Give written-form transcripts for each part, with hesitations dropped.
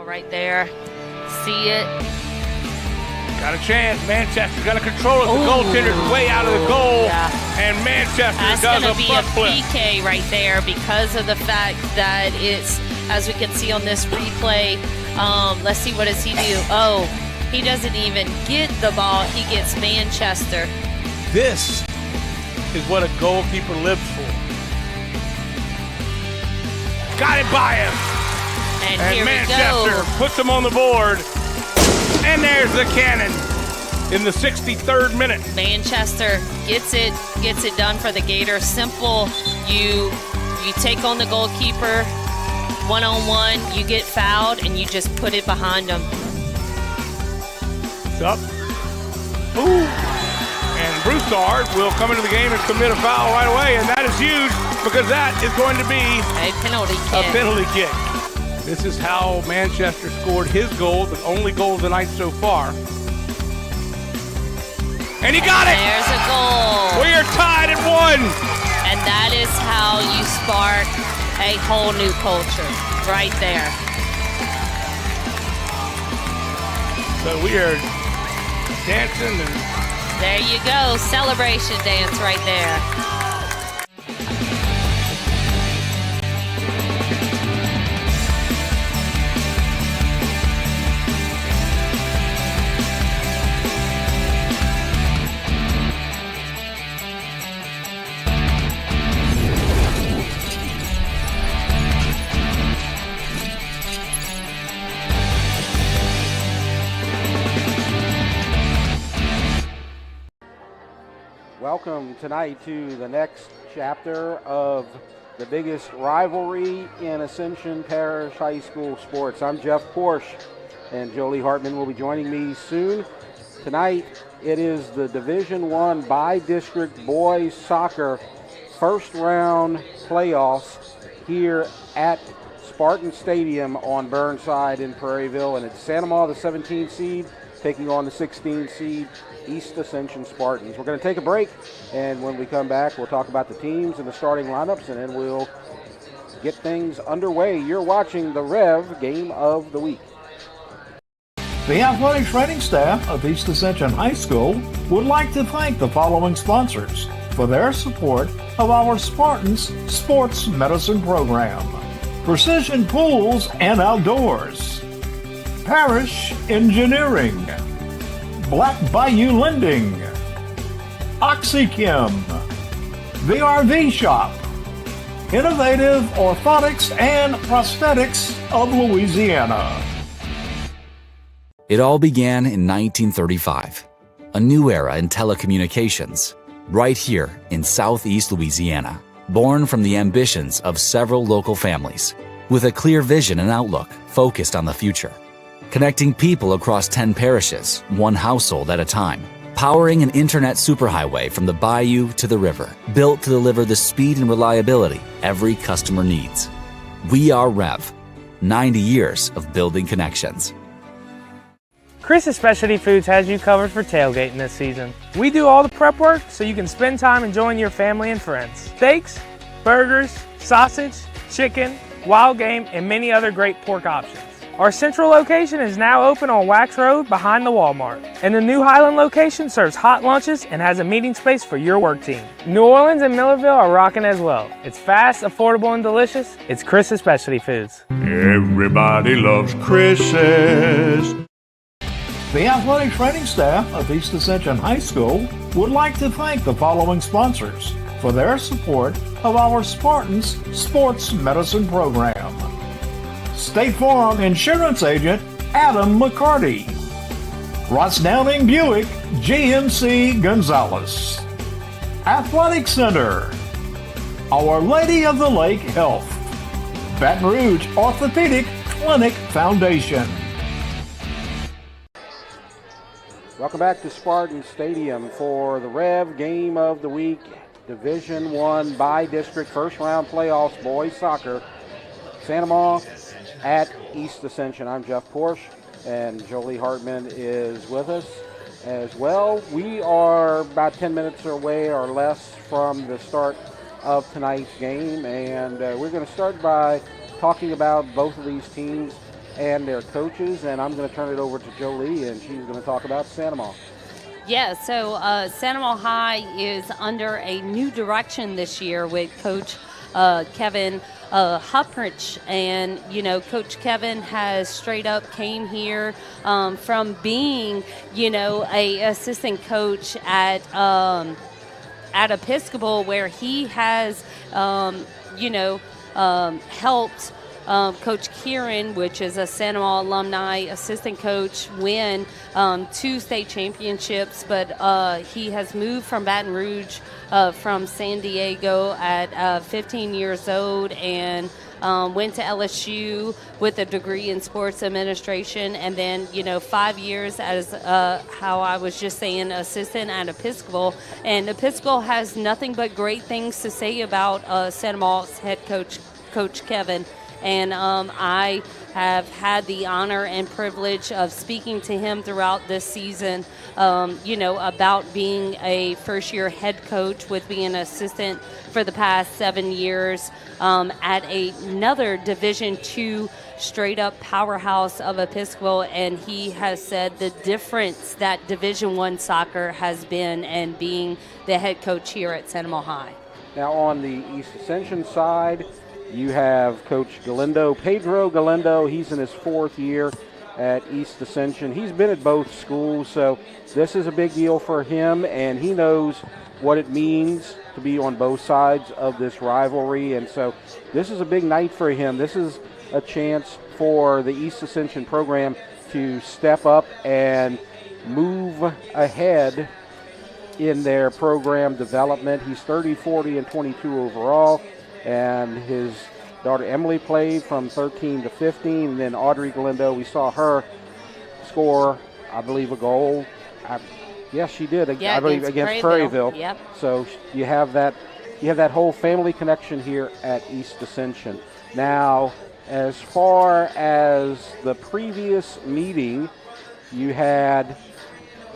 right there. See it. Got a chance. Manchester's got to control it. The goaltender's way out of the goal. Yeah. And Manchester That's does going a to be butt a flip. PK right there because of the fact that it's, as we can see on this replay, let's see, what does he do? Oh, he doesn't even get the ball. He gets Manchester. This is what a goalkeeper lives for. Got it by him. And here Manchester we go. puts him on the board. And there's the cannon in the 63rd minute. Manchester gets it done for the Gators. Simple. You take on the goalkeeper one-on-one, you get fouled, and you just put it behind them. It's up. Ooh. And Broussard will come into the game and commit a foul right away, and that is huge because that is going to be a penalty kick. A penalty kick. This is how Manchester scored his goal, the only goal of the night so far. And he got it! There's a goal. We are tied at 1. And that is how you spark a whole new culture right there. So we are dancing and there you go, celebration dance right there. Welcome tonight to the next chapter of the biggest rivalry in Ascension Parish High School sports. I'm Jeff Porsche, and Jolie Hartman will be joining me soon. Tonight, it is the Division I BIDISTRICT boys soccer first round playoffs here at Spartan Stadium on Burnside in Prairieville, and it's Santa Ma, the 17th seed, taking on the 16th seed East Ascension Spartans. We're going to take a break, and when we come back, we'll talk about the teams and the starting lineups, and then we'll get things underway. You're watching the REV Game of the Week. The athletic training staff of East Ascension High School would like to thank the following sponsors for their support of our Spartans Sports Medicine Program: Precision Pools and Outdoors, Parish Engineering, Black Bayou Lending, OxyChem, the RV Shop, Innovative Orthotics and Prosthetics of Louisiana. It all began in 1935, a new era in telecommunications, right here in Southeast Louisiana, born from the ambitions of several local families, with a clear vision and outlook focused on the future. Connecting people across 10 parishes, one household at a time. Powering an internet superhighway from the bayou to the river, built to deliver the speed and reliability every customer needs. We are REV, 90 years of building connections. Chris's Specialty Foods has you covered for tailgating this season. We do all the prep work so you can spend time enjoying your family and friends. Steaks, burgers, sausage, chicken, wild game, and many other great pork options. Our central location is now open on Wax Road behind the Walmart. And the new Highland location serves hot lunches and has a meeting space for your work team. New Orleans and Millerville are rocking as well. It's fast, affordable, and delicious. It's Chris's Specialty Foods. Everybody loves Chris's. The athletic training staff of East Ascension High School would like to thank the following sponsors for their support of our Spartans Sports Medicine Program: State Farm Insurance Agent Adam McCarty, Ross Downing Buick GMC Gonzalez, Athletic Center, Our Lady of the Lake Health, Baton Rouge Orthopedic Clinic Foundation. Welcome back to Spartan Stadium for the REV Game of the Week, Division I BIDISTRICT first round playoffs boys soccer. Santa Ma at East Ascension. I'm Jeff Porsche, and Jolie Hartman is with us as well. We are about 10 minutes away or less from the start of tonight's game, and we're going to start by talking about both of these teams. and their coaches, and I'm going to turn it over to Jolie, and she's going to talk about Sandoval. Yeah, so Sandoval High is under a new direction this year with Coach Kevin Hupprich. And, you know, Coach Kevin has straight up came here from being, you know, a assistant coach at Episcopal, where he has, helped Coach Kieran, which is a Sandoval alumni assistant coach, win 2 state championships. But he has moved from Baton Rouge from San Diego at 15 years old, and went to LSU with a degree in sports administration, and then, 5 years as, how I was just saying, assistant at Episcopal. And Episcopal has nothing but great things to say about Sandoval's head coach, Coach Kevin. And I have had the honor and privilege of speaking to him throughout this season, about being a first-year head coach with being an assistant for the past 7 years at another Division II straight-up powerhouse of Episcopal. And he has said the difference that Division I soccer has been, and being the head coach here at Sandoval High. Now on the East Ascension side, you have Coach Galindo, Pedro Galindo. He's in his 4th year at East Ascension. He's been at both schools, so this is a big deal for him, and he knows what it means to be on both sides of this rivalry. And so this is a big night for him. This is a chance for the East Ascension program to step up and move ahead in their program development. He's 30, 40, and 22 overall. And his daughter Emily played from 13 to 15. And then Audrey Galindo, we saw her score, I believe, a goal. Yes, she did. I believe against Prairieville. Yep. So you have that whole family connection here at East Ascension. Now, as far as the previous meeting, you had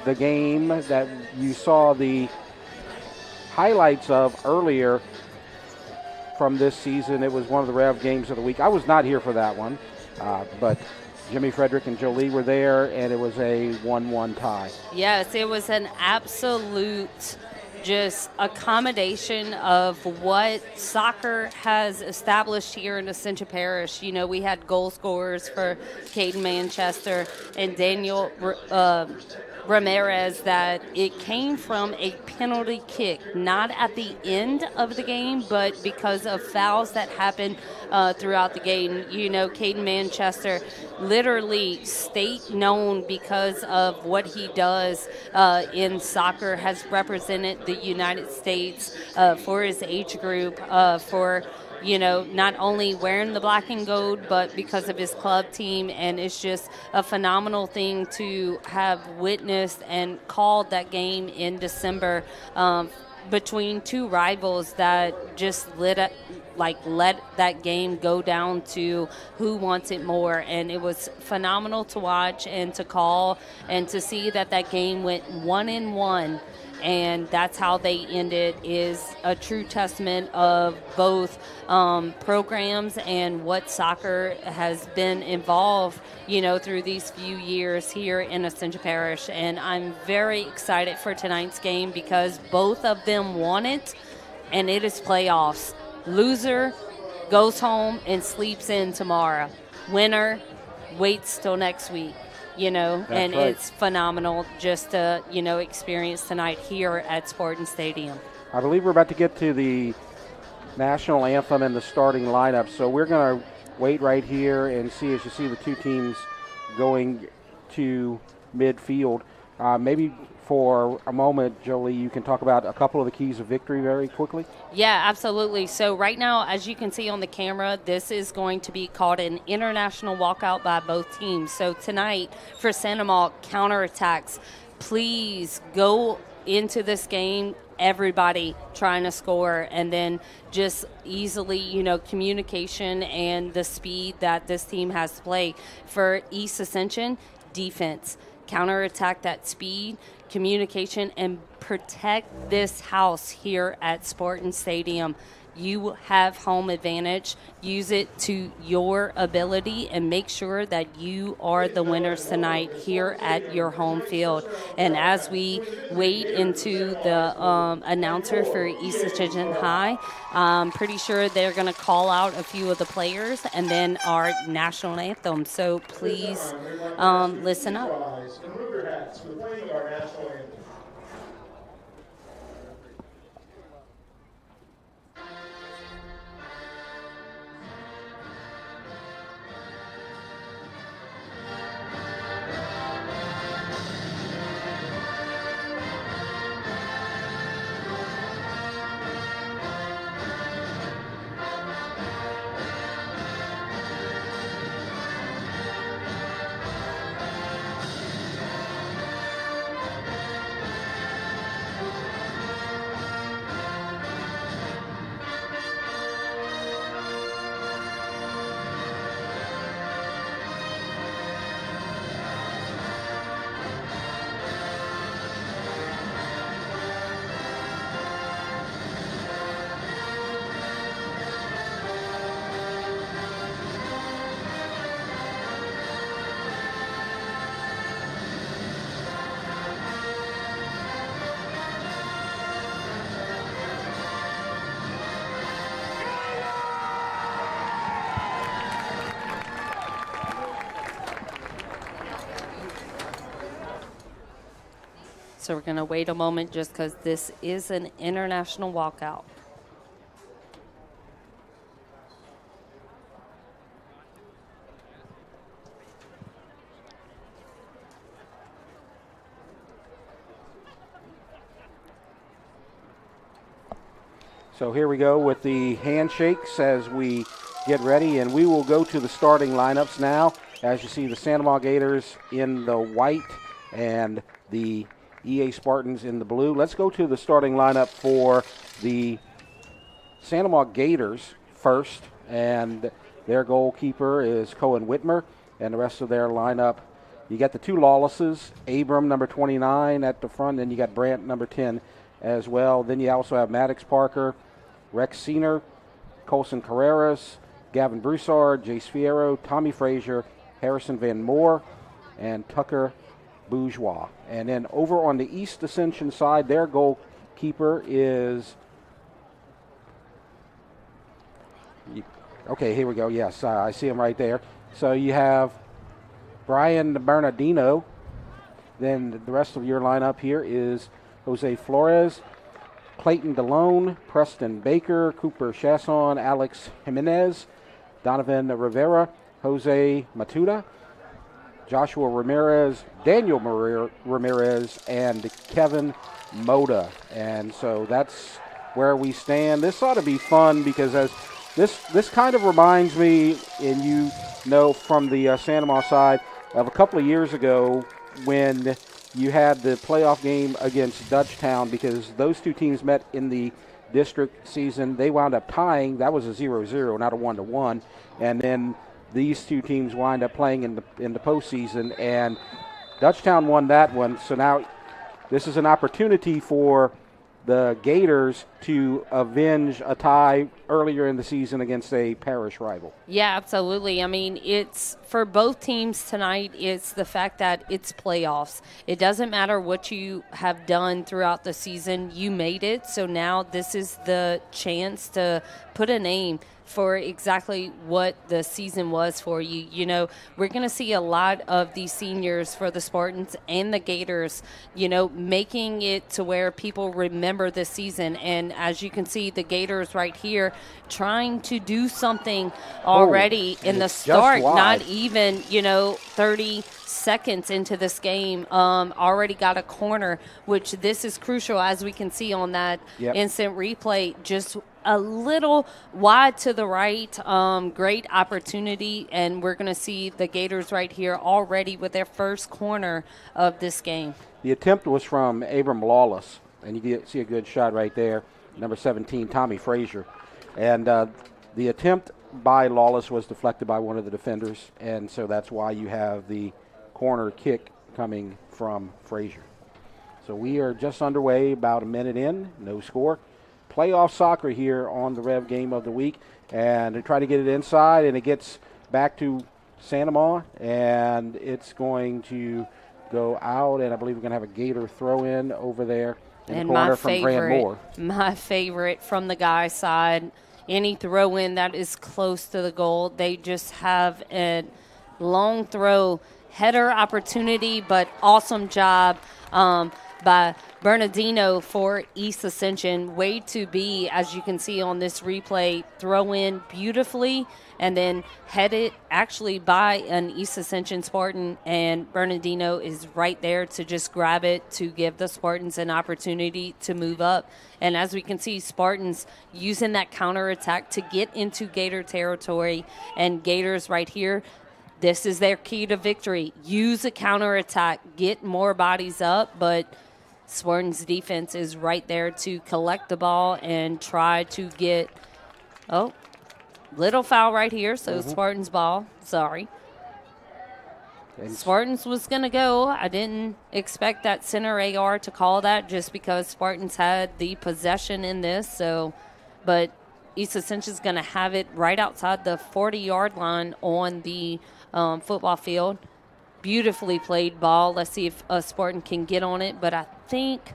the game that you saw the highlights of earlier from this season. It was one of the REV games of the week. I was not here for that one, but Jimmy Frederick and Jolie were there, and it was a 1-1 tie. Yes, it was an absolute just accommodation of what soccer has established here in Ascension Parish. You know, we had goal scorers for Caden Manchester and Daniel Ramirez, that it came from a penalty kick, not at the end of the game, but because of fouls that happened throughout the game. You know, Caden Manchester, literally state known because of what he does in soccer, has represented the United States for his age group, for not only wearing the black and gold, but because of his club team. And it's just a phenomenal thing to have witnessed and called that game in December between two rivals that just let that game go down to who wants it more. And it was phenomenal to watch and to call, and to see that game went 1-1. And that's how they ended, is a true testament of both programs and what soccer has been involved, through these few years here in Ascension Parish. And I'm very excited for tonight's game because both of them won it, and it is playoffs. Loser goes home and sleeps in tomorrow. Winner waits till next week. That's and right. It's phenomenal just to, experience tonight here at Spartan Stadium. I believe we're about to get to the national anthem and the starting lineup, so we're going to wait right here and see, as you see the two teams going to midfield. Maybe for a moment, Jolie, you can talk about a couple of the keys of victory very quickly. Yeah, absolutely. So right now, as you can see on the camera, this is going to be called an international walkout by both teams. So tonight, for Sandoval counterattacks, please go into this game, everybody trying to score, and then just easily, communication and the speed that this team has to play. For East Ascension, defense, counterattack that speed, communication, and protect this house here at Spartan Stadium. You have home advantage. Use it to your ability and make sure that you are the winners tonight here at your home field. And as we wade into the announcer for East Ascension High, I'm pretty sure they're going to call out a few of the players and then our national anthem. So please listen up. So we're going to wait a moment just because this is an international walkout. So here we go with the handshakes as we get ready, and we will go to the starting lineups now. As you see, the Santa Maria Gators in the white and the EA Spartans in the blue. Let's go to the starting lineup for the Santa Maria Gators first, and their goalkeeper is Cohen Whitmer, and the rest of their lineup, you got the two Lawlesses, Abram, number 29 at the front, and you got Brandt, number 10 as well. Then you also have Maddox Parker, Rex Senior, Colson Carreras, Gavin Broussard, Jace Fierro, Tommy Frazier, Harrison Van Moore, and Tucker Bourgeois. And then over on the East Ascension side, their goalkeeper is, okay, here we go. Yes, I see him right there. So you have Brian Bernardino. Then the rest of your lineup here is Jose Flores, Clayton DeLone, Preston Baker, Cooper Chasson, Alex Jimenez, Donovan Rivera, Jose Matuda, Joshua Ramirez, Daniel Ramirez, and Kevin Moda. And so that's where we stand. This ought to be fun because as this kind of reminds me, and you know from the Santa Maria side, of a couple of years ago when you had the playoff game against Dutchtown, because those two teams met in the district season. They wound up tying. That was a 0-0, not a 1-1. And then these two teams wind up playing in the postseason, and Dutchtown won that one. So now this is an opportunity for the Gators to avenge a tie earlier in the season against a parish rival. Yeah, absolutely. I mean, it's for both teams tonight, it's the fact that it's playoffs. It doesn't matter what you have done throughout the season. You made it. So now this is the chance to put a name for exactly what the season was for you. You know, we're going to see a lot of these seniors for the Spartans and the Gators, you know, making it to where people remember this season. And as you can see, the Gators right here trying to do something already in the start, not even, 30 seconds into this game, already got a corner, which this is crucial, as we can see on that instant replay, just a little wide to the right. Great opportunity, and we're going to see the Gators right here already with their first corner of this game. The attempt was from Abram Lawless, and you see a good shot right there, number 17, Tommy Frazier. And the attempt by Lawless was deflected by one of the defenders, and so that's why you have the corner kick coming from Frazier. So we are just underway, about a minute in, no score. playoff soccer here on the Rev Game of the Week. And they try to get it inside, and it gets back to Santa Ma, and it's going to go out, and I believe we're going to have a Gator throw-in over there in the corner from Brand Moore. My favorite from the guy side, any throw-in that is close to the goal, they just have a long throw header opportunity, but awesome job by Bernardino for East Ascension. Way to be, as you can see on this replay, throw in beautifully and then headed actually by an East Ascension Spartan, and Bernardino is right there to just grab it to give the Spartans an opportunity to move up. And as we can see, Spartans using that counterattack to get into Gator territory, and Gators right here, this is their key to victory. Use a counterattack, get more bodies up, but Spartans' defense is right there to collect the ball and try to get, little foul right here, so Spartans ball, sorry. Spartans was going to go. I didn't expect that center AR to call that just because Spartans had the possession in this, but East Ascension's going to have it right outside the 40-yard line on the football field. Beautifully played ball. Let's see if Spartan can get on it, but I think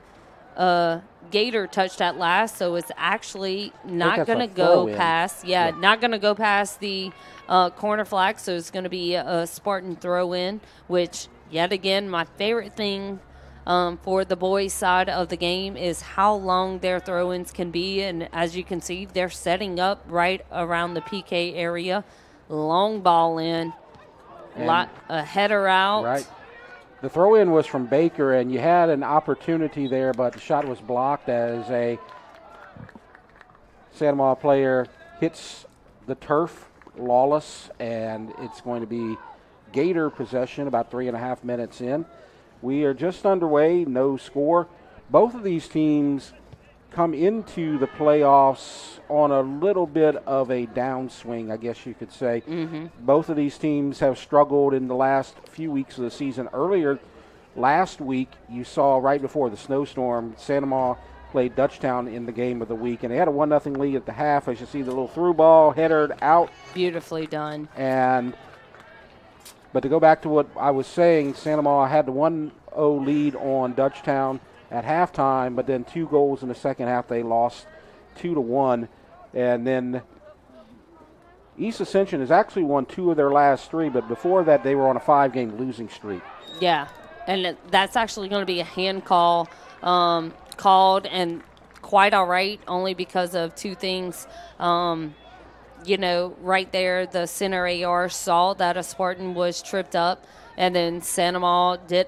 Gator touched that last, so it's actually not going to go past. Not going to go past the corner flag, so it's going to be a Spartan throw-in, which, yet again, my favorite thing for the boys' side of the game is how long their throw-ins can be, and as you can see, they're setting up right around the PK area. Long ball in, a header out. Right. The throw-in was from Baker, and you had an opportunity there, but the shot was blocked as a Santa Ma player hits the turf, Lawless, and it's going to be Gator possession about 3.5 minutes in. We are just underway, no score. Both of these teams come into the playoffs on a little bit of a downswing, I guess you could say. Both of these teams have struggled in the last few weeks of the season. Earlier last week, you saw right before the snowstorm, Santa Ma played Dutchtown in the game of the week, and they had a 1-0 lead at the half. As you see, the little through ball headed out. Beautifully done. But to go back to what I was saying, Santa Ma had the 1-0 lead on Dutchtown at halftime, but then 2 goals in the second half. They lost 2-1. And then East Ascension has actually won 2 of their last 3, but before that they were on a 5-game losing streak. Yeah, and that's actually going to be a hand call called, and quite all right, only because of 2 things. Right there, the center AR saw that a Spartan was tripped up, and then Santa Ma did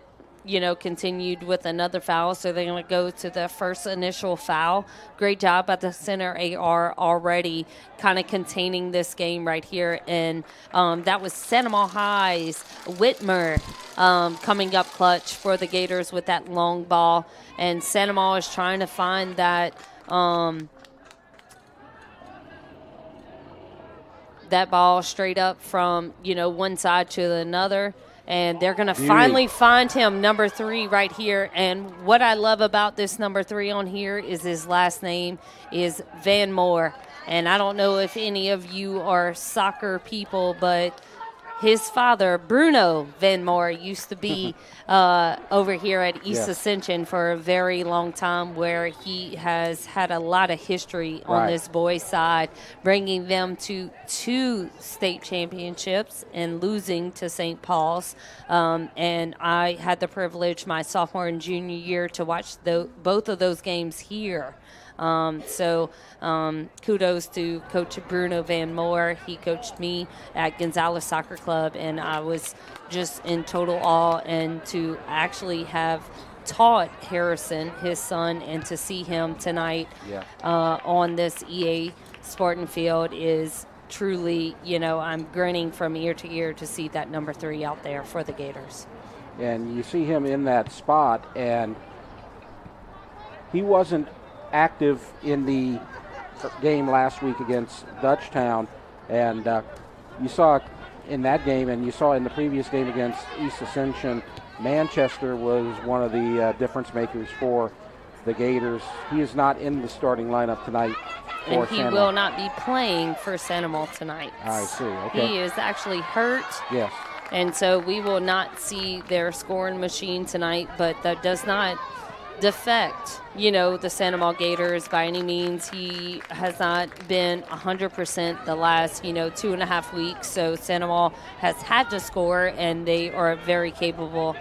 continued with another foul, so they're going to go to the first initial foul. Great job by the center AR already kind of containing this game right here, and that was Santa Ma High's Whitmer coming up clutch for the Gators with that long ball, and Santa Ma is trying to find that that ball straight up from one side to another. And they're going to finally find him, number 3 right here. And what I love about this number 3 on here is his last name is Van Moore. And I don't know if any of you are soccer people, but his father, Bruno Van Moore, used to be over here at East Ascension for a very long time, where he has had a lot of history on this boys' side, bringing them to 2 state championships and losing to St. Paul's. And I had the privilege my sophomore and junior year to watch both of those games here. Kudos to Coach Bruno Van Moore. He coached me at Gonzales Soccer Club, and I was just in total awe. And to actually have taught Harrison, his son, and to see him tonight on this EA Spartan field is truly, I'm grinning from ear to ear to see that number 3 out there for the Gators. And you see him in that spot, and he wasn't active in the game last week against Dutchtown, and you saw in that game, and you saw in the previous game against East Ascension, Manchester was one of the difference makers for the Gators. He is not in the starting lineup tonight for And he Santa. will not be playing for Sandoval tonight. I see. Okay. He is actually hurt. Yes. And so we will not see their scoring machine tonight, but that does not defect, the Sandoval Gators by any means. He has not been 100% the last, 2.5 weeks. So Sandoval has had to score, and they are very capable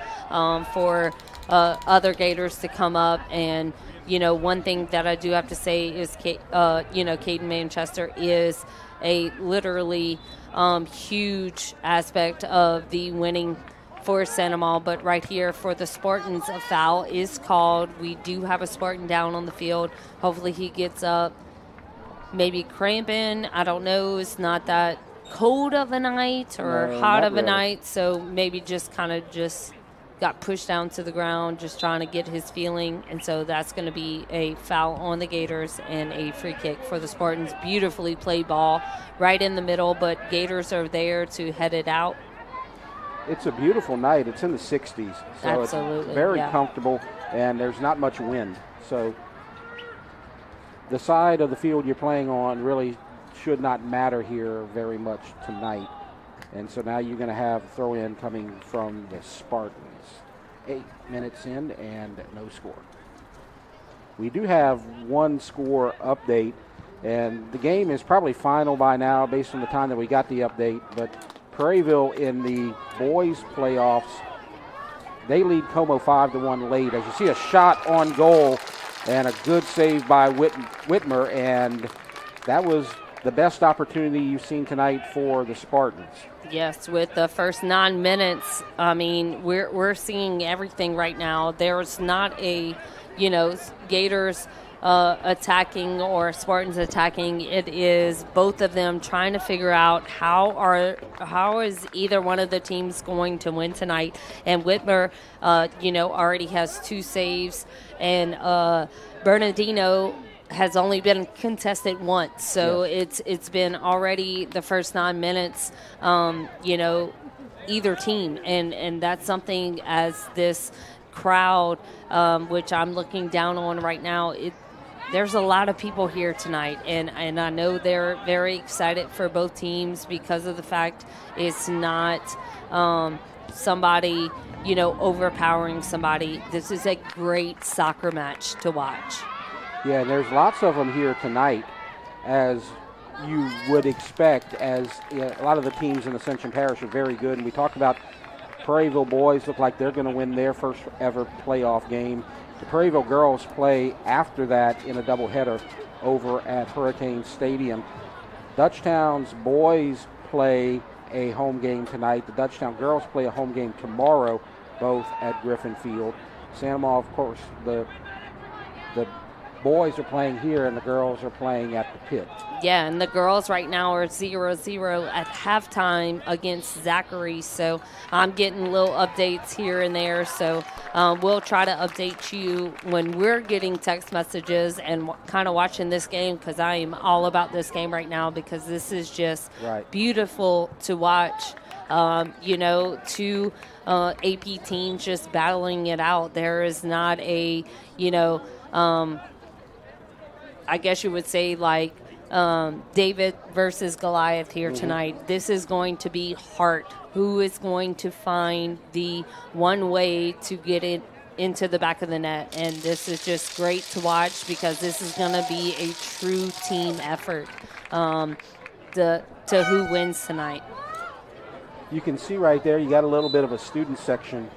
for other Gators to come up. And, one thing that I do have to say is, Caden Manchester is a literally huge aspect of the winning for Sandoval. But right here for the Spartans, a foul is called. We do have a Spartan down on the field. Hopefully he gets up, maybe cramping. I don't know. It's not that cold of a night or No, hot not of a really. night, so maybe just kind of just got pushed down to the ground, just trying to get his feeling. And so that's going to be a foul on the Gators and a free kick for the Spartans. Beautifully played ball right in the middle, but Gators are there to head it out. It's a beautiful night. It's in the 60s. So Absolutely, it's very yeah. comfortable, and there's not much wind. So the side of the field you're playing on really should not matter here very much tonight. And so now you're going to have a throw-in coming from the Spartans. 8 minutes in and no score. We do have one score update, and the game is probably final by now based on the time that we got the update, but Prairieville in the boys playoffs, they lead Como 5-1 late. As you see, a shot on goal and a good save by Whitmer, and that was the best opportunity you've seen tonight for the Spartans. Yes, with the first 9 minutes, I mean, we're seeing everything right now. There's not a, Gators attacking or Spartans attacking. It is both of them trying to figure out how is either one of the teams going to win tonight. And Whitmer, already has 2 saves, and Bernardino has only been contested once. So Yes. it's been already the first 9 minutes, either team. And that's something as this crowd, which I'm looking down on right now, there's a lot of people here tonight, and I know they're very excited for both teams because of the fact it's not somebody, overpowering somebody. This is a great soccer match to watch. Yeah, and there's lots of them here tonight, as you would expect, as a lot of the teams in Ascension Parish are very good. And we talked about Prairieville boys look like they're going to win their first ever playoff game. The Prairieville girls play after that in a doubleheader over at Hurricane Stadium. Dutchtown's boys play a home game tonight. The Dutchtown girls play a home game tomorrow, both at Griffin Field. Sandoval, of course, the boys are playing here and the girls are playing at the pit. Yeah, and the girls right now are 0-0 at halftime against Zachary. So I'm getting little updates here and there. So we'll try to update you when we're getting text messages and kind of watching this game, because I am all about this game right now, because this is just beautiful to watch. Two AP teams just battling it out. There is not a, I guess you would say like David versus Goliath here tonight. This is going to be heart. Who is going to find the one way to get it into the back of the net? And this is just great to watch, because this is going to be a true team effort to who wins tonight. You can see right there, you got a little bit of a student section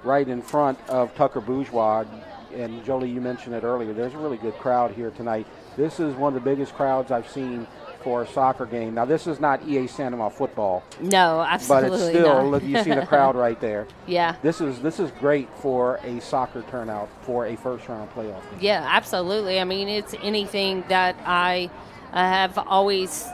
right in front of Tucker Bourgeois. And Jolie, you mentioned it earlier, there's a really good crowd here tonight. This is one of the biggest crowds I've seen for a soccer game. Now, this is not EA Sandoval football. No, absolutely but it's still, not. look, you see the crowd right there. Yeah. This is great for a soccer turnout for a first-round playoff game. Yeah, absolutely. I mean, it's anything that I have always,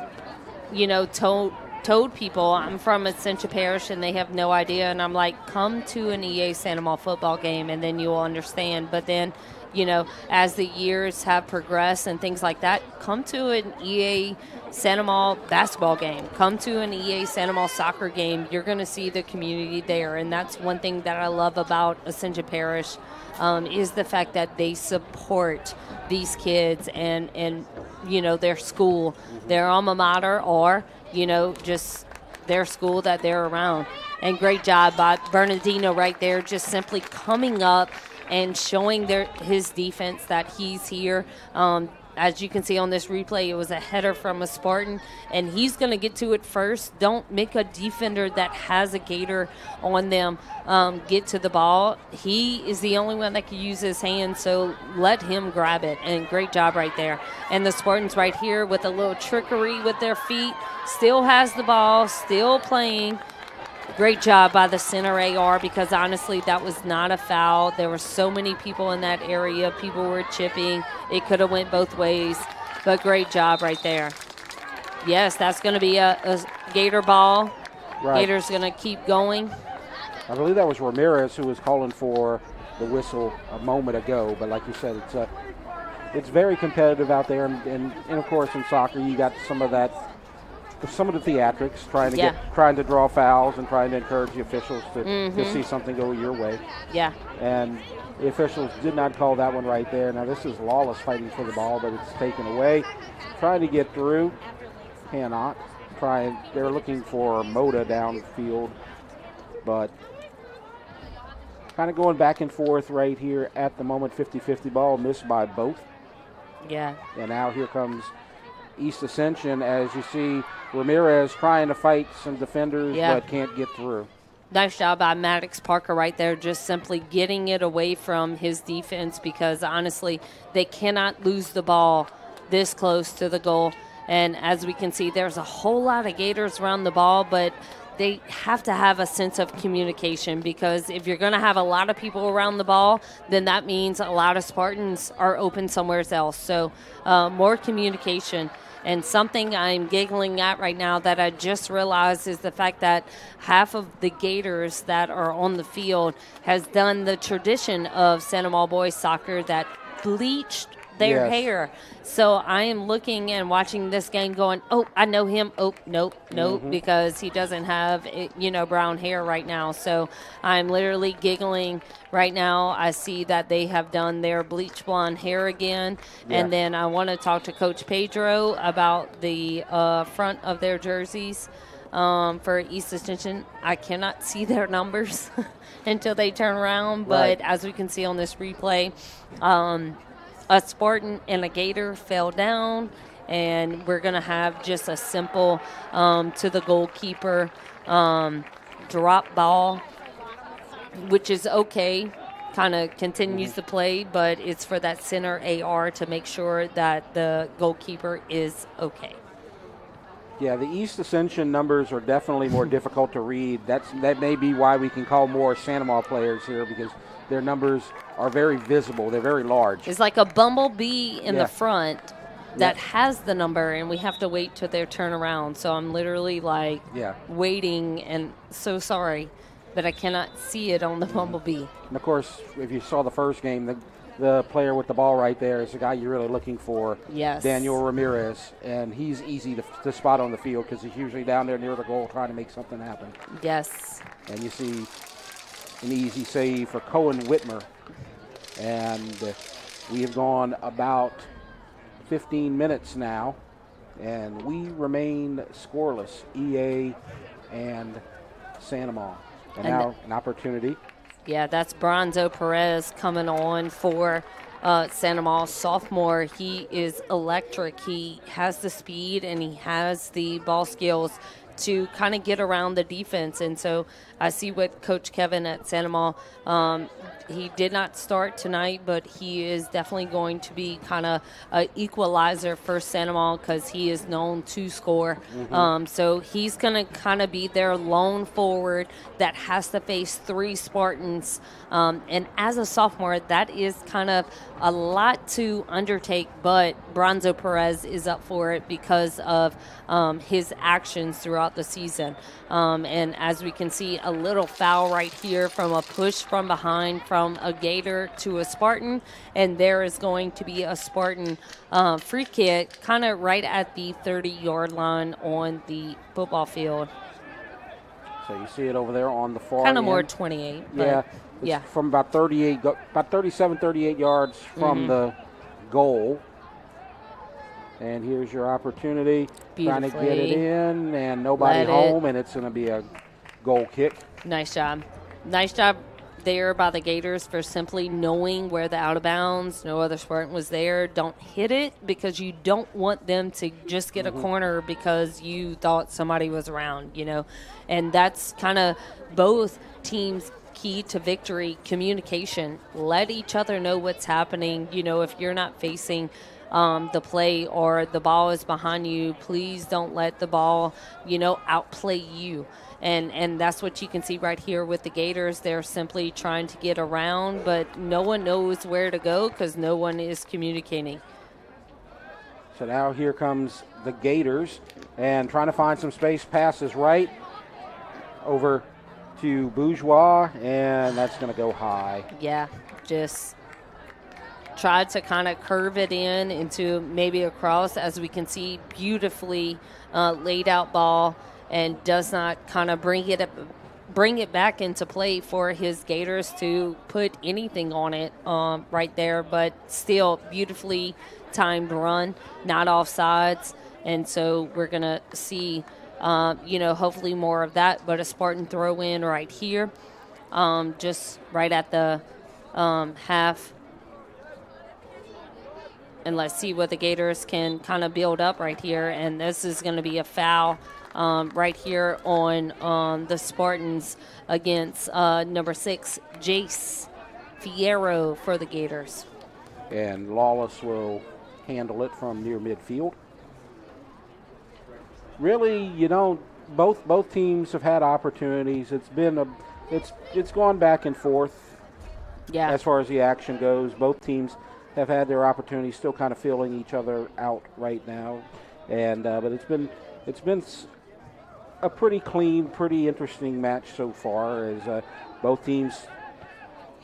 told told people I'm from Ascension Parish and they have no idea, and I'm like, come to an EA Santa Maria football game and then you'll understand. But then, you know, as the years have progressed and things like that, come to an EA Santa Maria basketball game, come to an EA Santa Maria soccer game. You're going to see the community there, and that's one thing that I love about Ascension Parish is the fact that they support these kids and you know, their school, their alma mater, or, you know, just their school that they're around. And great job by Bernardino right there, just simply coming up and showing his defense that he's here. As you can see on this replay, it was a header from a Spartan, and he's going to get to it first. Don't make a defender that has a Gator on them get to the ball. He is the only one that can use his hands, so let him grab it, and great job right there. And the Spartans right here with a little trickery with their feet, still has the ball, still playing. Great job by the center AR, because honestly that was not a foul. There were so many people in that area. People were chipping. It could have went both ways, but great job right there. Yes, that's going to be a Gator ball. Right. Gator's going to keep going. I believe that was Ramirez who was calling for the whistle a moment ago, but like you said, it's very competitive out there, and of course in soccer you got some of the theatrics, trying to draw fouls and trying to encourage the officials to see something go your way. Yeah. And the officials did not call that one right there. Now this is Lawless fighting for the ball, but it's taken away. Trying to get through, cannot. They're looking for Moda downfield, but kind of going back and forth right here at the moment. 50-50 ball missed by both. Yeah. And now here comes East Ascension, as you see Ramirez trying to fight some defenders, but can't get through. Nice job by Maddox Parker right there, just simply getting it away from his defense, because honestly they cannot lose the ball this close to the goal. And as we can see, there's a whole lot of Gators around the ball, but they have to have a sense of communication, because if you're going to have a lot of people around the ball, then that means a lot of Spartans are open somewhere else. So more communication. And something I'm giggling at right now that I just realized is the fact that half of the Gators that are on the field has done the tradition of Santa Maria boys soccer, that bleached their hair. So I am looking and watching this game going, oh, I know him. Oh, nope, because he doesn't have, brown hair right now. So I'm literally giggling right now. I see that they have done their bleach blonde hair again. Yeah. And then I want to talk to Coach Pedro about the front of their jerseys for East Ascension. I cannot see their numbers until they turn around. But as we can see on this replay, a Spartan and a Gator fell down, and we're going to have just a simple to the goalkeeper drop ball, which is okay, kind of continues to play, but it's for that center AR to make sure that the goalkeeper is okay. Yeah, the East Ascension numbers are definitely more difficult to read. That may be why we can call more Santa Maria players here, because their numbers are very visible. They're very large. It's like a bumblebee in the front that has the number, and we have to wait till their turn around. So I'm literally waiting, and so sorry, but I cannot see it on the bumblebee. And of course, if you saw the first game, the player with the ball right there is the guy you're really looking for, Daniel Ramirez, and he's easy to spot on the field because he's usually down there near the goal trying to make something happen. Yes. And you see an easy save for Cohen Whitmer. And we have gone about 15 minutes now, and we remain scoreless, EA and Santa Maria. And now an opportunity. Yeah, that's Bronzo Perez coming on for Santa Maria, sophomore. He is electric. He has the speed and he has the ball skills to kind of get around the defense. And so I see what Coach Kevin at Santa Maria, he did not start tonight, but he is definitely going to be kind of an equalizer for Santa Maria because he is known to score. So he's going to kind of be their lone forward that has to face three Spartans. And as a sophomore, that is kind of a lot to undertake, but Bronzo Perez is up for it because of his actions throughout throughout the season. And as we can see, a little foul right here from a push from behind from a Gator to a Spartan. And there is going to be a Spartan free kick kind of right at the 30-yard line on the football field. So you see it over there on the far Kind of end. more 28. Yeah. Yeah. From about 37, 38 yards from the goal. And here's your opportunity. Trying to get it in, and nobody home, and it's going to be a goal kick. Nice job. Nice job there by the Gators for simply knowing where the out of bounds, no other Spartan was there. Don't hit it because you don't want them to just get a corner because you thought somebody was around, you know. And that's kind of both teams' key to victory, communication. Let each other know what's happening. You know, if you're not facing the play or the ball is behind you, please don't let the ball, you know, outplay you. And that's what you can see right here with the Gators. They're simply trying to get around, but no one knows where to go because no one is communicating. So now here comes the Gators and trying to find some space. Passes right over to Bourgeois, and that's going to go high. Yeah, just tried to kind of curve it in into maybe a cross, as we can see, beautifully laid out ball, and does not kind of bring it back into play for his Gators to put anything on it right there, but still beautifully timed run, not offsides, and so we're going to see, you know, hopefully more of that, but a Spartan throw in right here, just right at the half. And let's see what the Gators can kind of build up right here. And this is going to be a foul right here on the Spartans against number 6, Jace Fierro for the Gators. And Lawless will handle it from near midfield. Really, you know, both teams have had opportunities. It's been it's gone back and forth. Yeah. As far as the action goes, both teams have had their opportunities, still kind of filling each other out right now, and but it's been a pretty clean, pretty interesting match so far, as both teams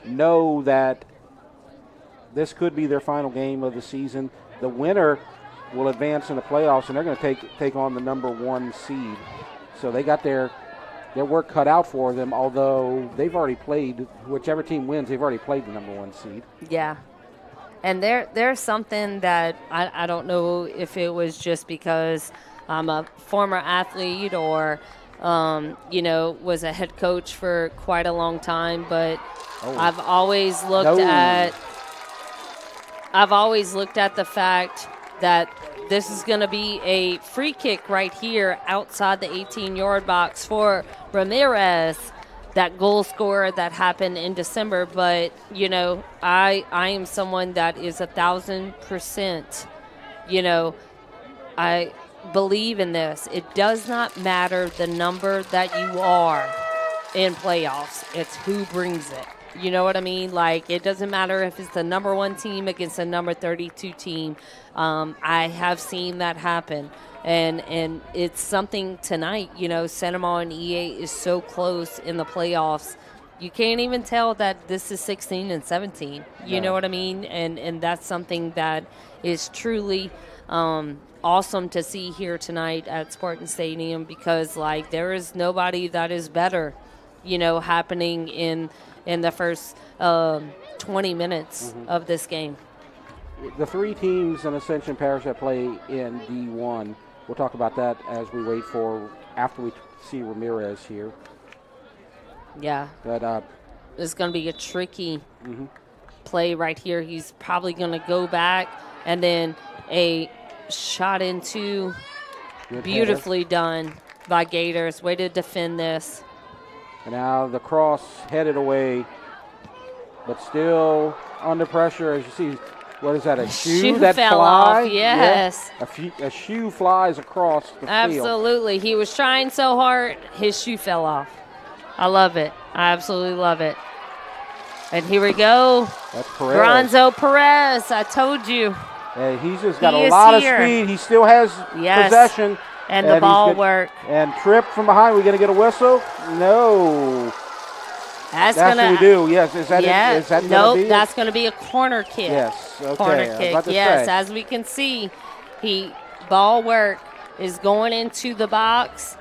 know that this could be their final game of the season. The winner will advance in the playoffs, and they're going to take on the number 1 seed. So they got their work cut out for them. Although they've already played, whichever team wins, they've already played the number 1 seed. Yeah. And there's something that I don't know if it was just because I'm a former athlete or, you know, was a head coach for quite a long time, but I've always looked at the fact that this is going to be a free kick right here outside the 18-yard box for Ramirez, that goal scorer that happened in December. But, you know, I am someone that is 1,000%, you know, I believe in this. It does not matter the number that you are in playoffs. It's who brings it. You know what I mean? Like, it doesn't matter if it's the number 1 team against a number 32 team. I have seen that happen. And it's something tonight, you know, Cinema and EA is so close in the playoffs. You can't even tell that this is 16 and 17. You know what I mean? And that's something that is truly awesome to see here tonight at Spartan Stadium, because, like, there is nobody that is better, you know, happening in the first 20 minutes of this game. The 3 teams in Ascension Parish that play in D1, we'll talk about that as we wait after we see Ramirez here. Yeah. But it's going to be a tricky play right here. He's probably going to go back, and then a shot into, beautifully done by Gators. Way to defend this. And now the cross headed away, but still under pressure. As you see, what is that, a shoe that fell fly? off, yes. Yeah. A shoe flies across the field. Absolutely. He was trying so hard, his shoe fell off. I love it. I absolutely love it. And here we go. That's Perez. Bronzo Perez, I told you. Hey, he's just got a lot of speed. He still has possession. And the ball work. And trip from behind. We going to get a whistle? No. That's what we do. Yes. Is that yeah. Is that nope, be that's going to be a corner kick. Yes. Okay. Corner kick. Yes. As we can see, ball work is going into the box.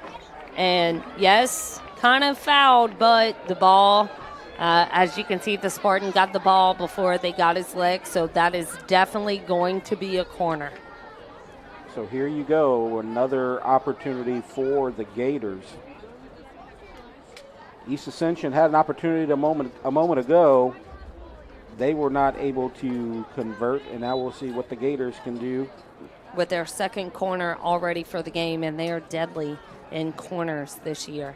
And yes, kind of fouled, but the ball, as you can see, the Spartan got the ball before they got his leg. So that is definitely going to be a corner. So here you go, another opportunity for the Gators. East Ascension had an opportunity a moment ago. They were not able to convert, and now we'll see what the Gators can do. With their second corner already for the game, and they are deadly in corners this year.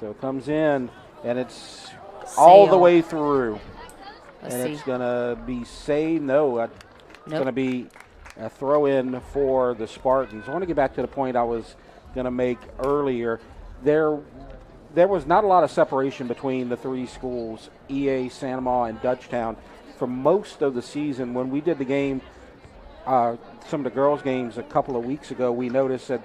So it comes in, and it's all the way through. It's going to be saved. No, it's going to be a throw in for the Spartans. I want to get back to the point I was going to make earlier. There was not a lot of separation between the three schools, EA, Santa Ma, and Dutchtown, for most of the season. When we did the game, some of the girls' games a couple of weeks ago, we noticed that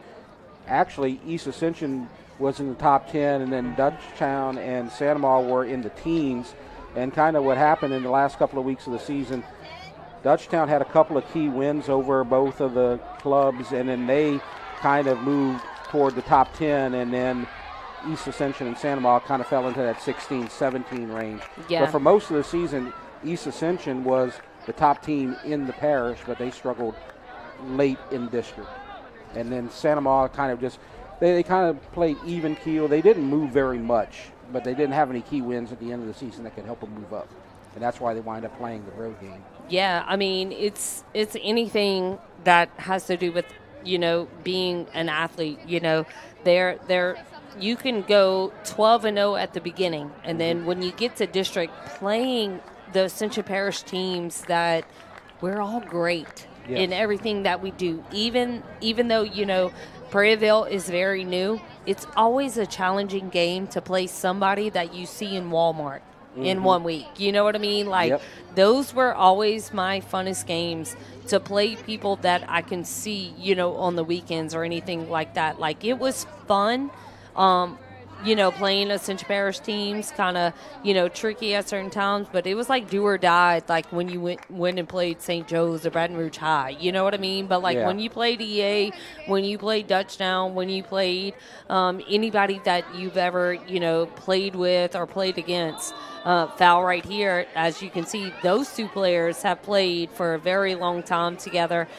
actually East Ascension was in the top 10, and then Dutchtown and Santa Ma were in the teens. And kind of what happened in the last couple of weeks of the season, Dutchtown had a couple of key wins over both of the clubs, and then they kind of moved toward the top 10, and then East Ascension and Santa Ma kind of fell into that 16-17 range. Yeah. But for most of the season, East Ascension was the top team in the parish, but they struggled late in district. And then Santa Ma kind of just, they kind of played even keel. They didn't move very much, but they didn't have any key wins at the end of the season that could help them move up. And that's why they wind up playing the road game. Yeah, I mean, it's anything that has to do with, being an athlete. You can go 12-0 at the beginning, and then when you get to district, playing the Ascension Parish teams that we're all great in everything that we do. Even though, Prairieville is very new, it's always a challenging game to play somebody that you see in Walmart in 1 week. You know what I mean? Those were always my funnest games, to play people that I can see, on the weekends or anything like that. It was fun. Playing Ascension Parish teams, kind of, tricky at certain times, but it was like do or die, like when you went and played St. Joe's or Baton Rouge High, you know what I mean? But when you played EA, when you played Dutchtown, when you played anybody that you've ever, played with or played against, foul right here, as you can see, those two players have played for a very long time together.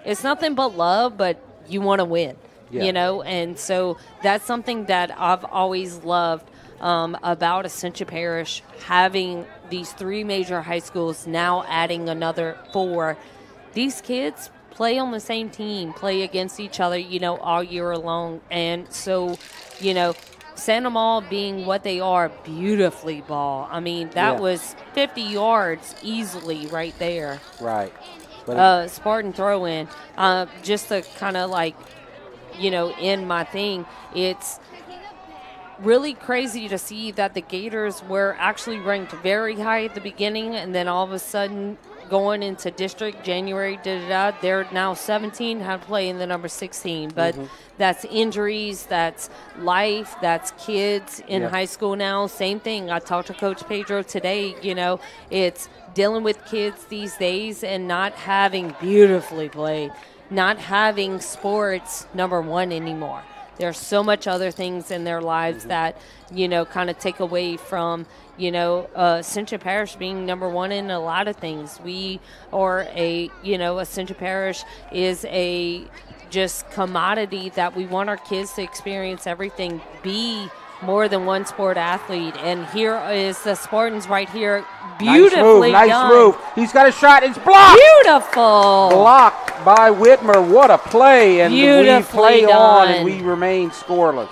It's nothing but love, but you want to win. And so that's something that I've always loved about Ascension Parish, having these three major high schools, now adding another 4. These kids play on the same team, play against each other, all year long. And so, Santa Ma being what they are, beautifully ball. I mean, that was 50 yards easily right there. Right. Spartan throw in, just to kind of in my thing, it's really crazy to see that the Gators were actually ranked very high at the beginning, and then all of a sudden going into district January, they're now 17, have to play in the number 16. But that's injuries, that's life, that's kids in high school now. Same thing. I talked to Coach Pedro today. It's dealing with kids these days and not having beautifully played, not having sports number 1 anymore. There's so much other things in their lives that, kind of take away from, Ascension Parish being number 1 in a lot of things. We are Ascension Parish is a just commodity that we want our kids to experience everything, be more than one sport athlete. And here is the Spartans right here. Beautifully done. Nice move. He's got a shot. It's blocked. Beautiful. Blocked by Whitmer. What a play. And we play on and we remain scoreless.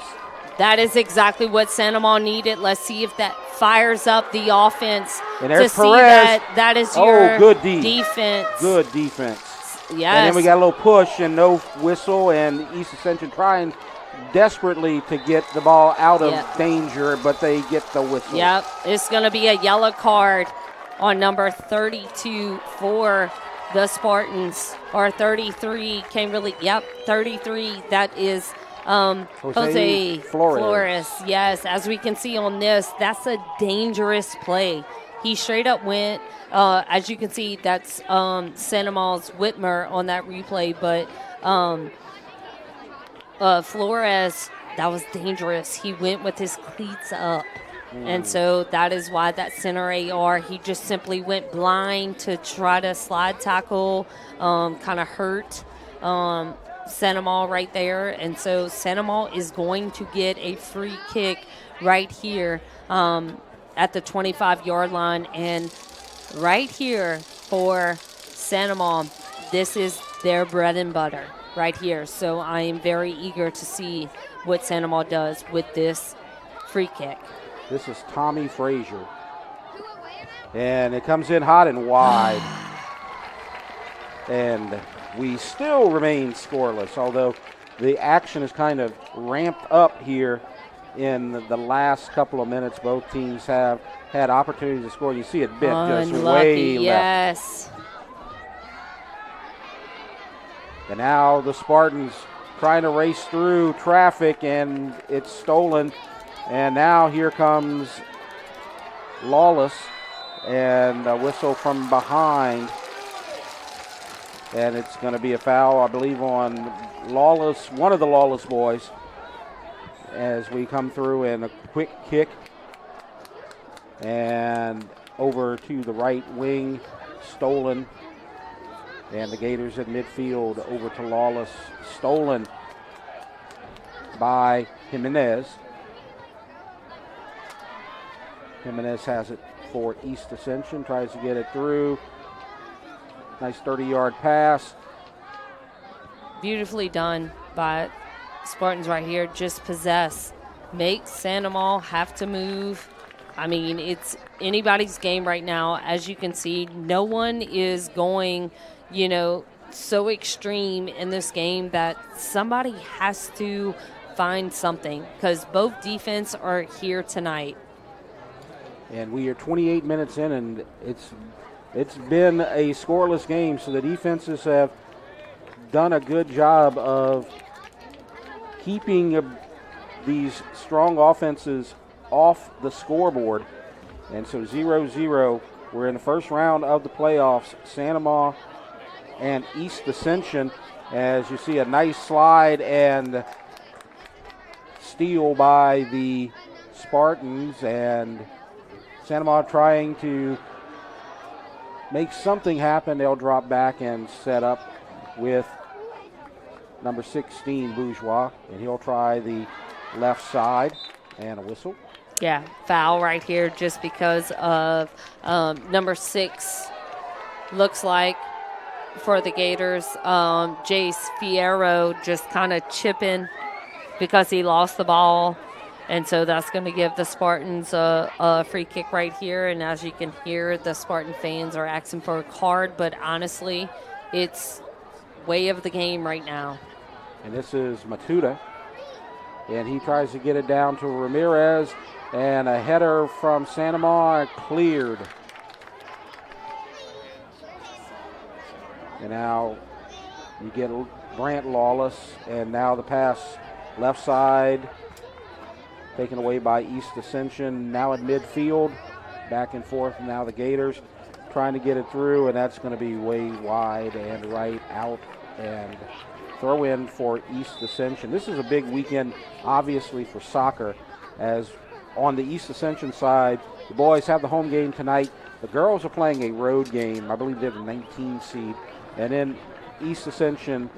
That is exactly what Santa Ma needed. Let's see if that fires up the offense. And there's to Perez. See that is your good defense. Good defense. Yes. And then we got a little push and no whistle, and East Ascension trying desperately to get the ball out of danger, but they get the whistle. Yep, it's going to be a yellow card on number 32 for the Spartans are 33. Kimberly, 33. That is Jose Flores. Yes, as we can see on this, that's a dangerous play. He straight up went, as you can see, that's Sandomal's Whitmer on that replay, but Flores, that was dangerous. He went with his cleats up. And so that is why that center AR, he just simply went blind to try to slide tackle, kind of hurt Sandomal right there. And so Sandomal is going to get a free kick right here at the 25-yard line. And right here for Sandomal, this is their bread and butter right here. So I am very eager to see what Sandomal does with this free kick. This is Tommy Frazier. And it comes in hot and wide. And we still remain scoreless, although the action is kind of ramped up here in the last couple of minutes. Both teams have had opportunities to score. You see it bit just way yes. left. And now the Spartans trying to race through traffic, and it's stolen. And now here comes Lawless, and a whistle from behind. And it's going to be a foul, I believe, on Lawless, one of the Lawless boys, as we come through, and a quick kick. And over to the right wing, stolen. And the Gators at midfield, over to Lawless, stolen by Jimenez. Jimenez has it for East Ascension, tries to get it through. Nice 30-yard pass. Beautifully done by Spartans right here. Just possess. Make Sandomal have to move. I mean, it's anybody's game right now. As you can see, no one is going, so extreme in this game that somebody has to find something, because both defense are here tonight. And we are 28 minutes in, and it's been a scoreless game, so the defenses have done a good job of keeping these strong offenses off the scoreboard. And so 0-0, we're in the first round of the playoffs. Sandomal and East Ascension, as you see a nice slide and steal by the Spartans, and Sandomal trying to make something happen. They'll drop back and set up with number 16, Bourgeois, and he'll try the left side, and a whistle. Yeah, foul right here just because of number 6, looks like, for the Gators. Jace Fierro just kind of chipping because he lost the ball. And so that's going to give the Spartans a free kick right here. And as you can hear, the Spartan fans are asking for a card. But honestly, it's way of the game right now. And this is Matuda. And he tries to get it down to Ramirez. And a header from Sandomal, cleared. And now you get Brant Lawless. And now the pass left side, taken away by East Ascension. Now at midfield, back and forth. Now the Gators trying to get it through, and that's going to be way wide and right out, and throw in for East Ascension. This is a big weekend, obviously, for soccer, as on the East Ascension side, the boys have the home game tonight. The girls are playing a road game. I believe they're the 19 seed. And then East Ascension,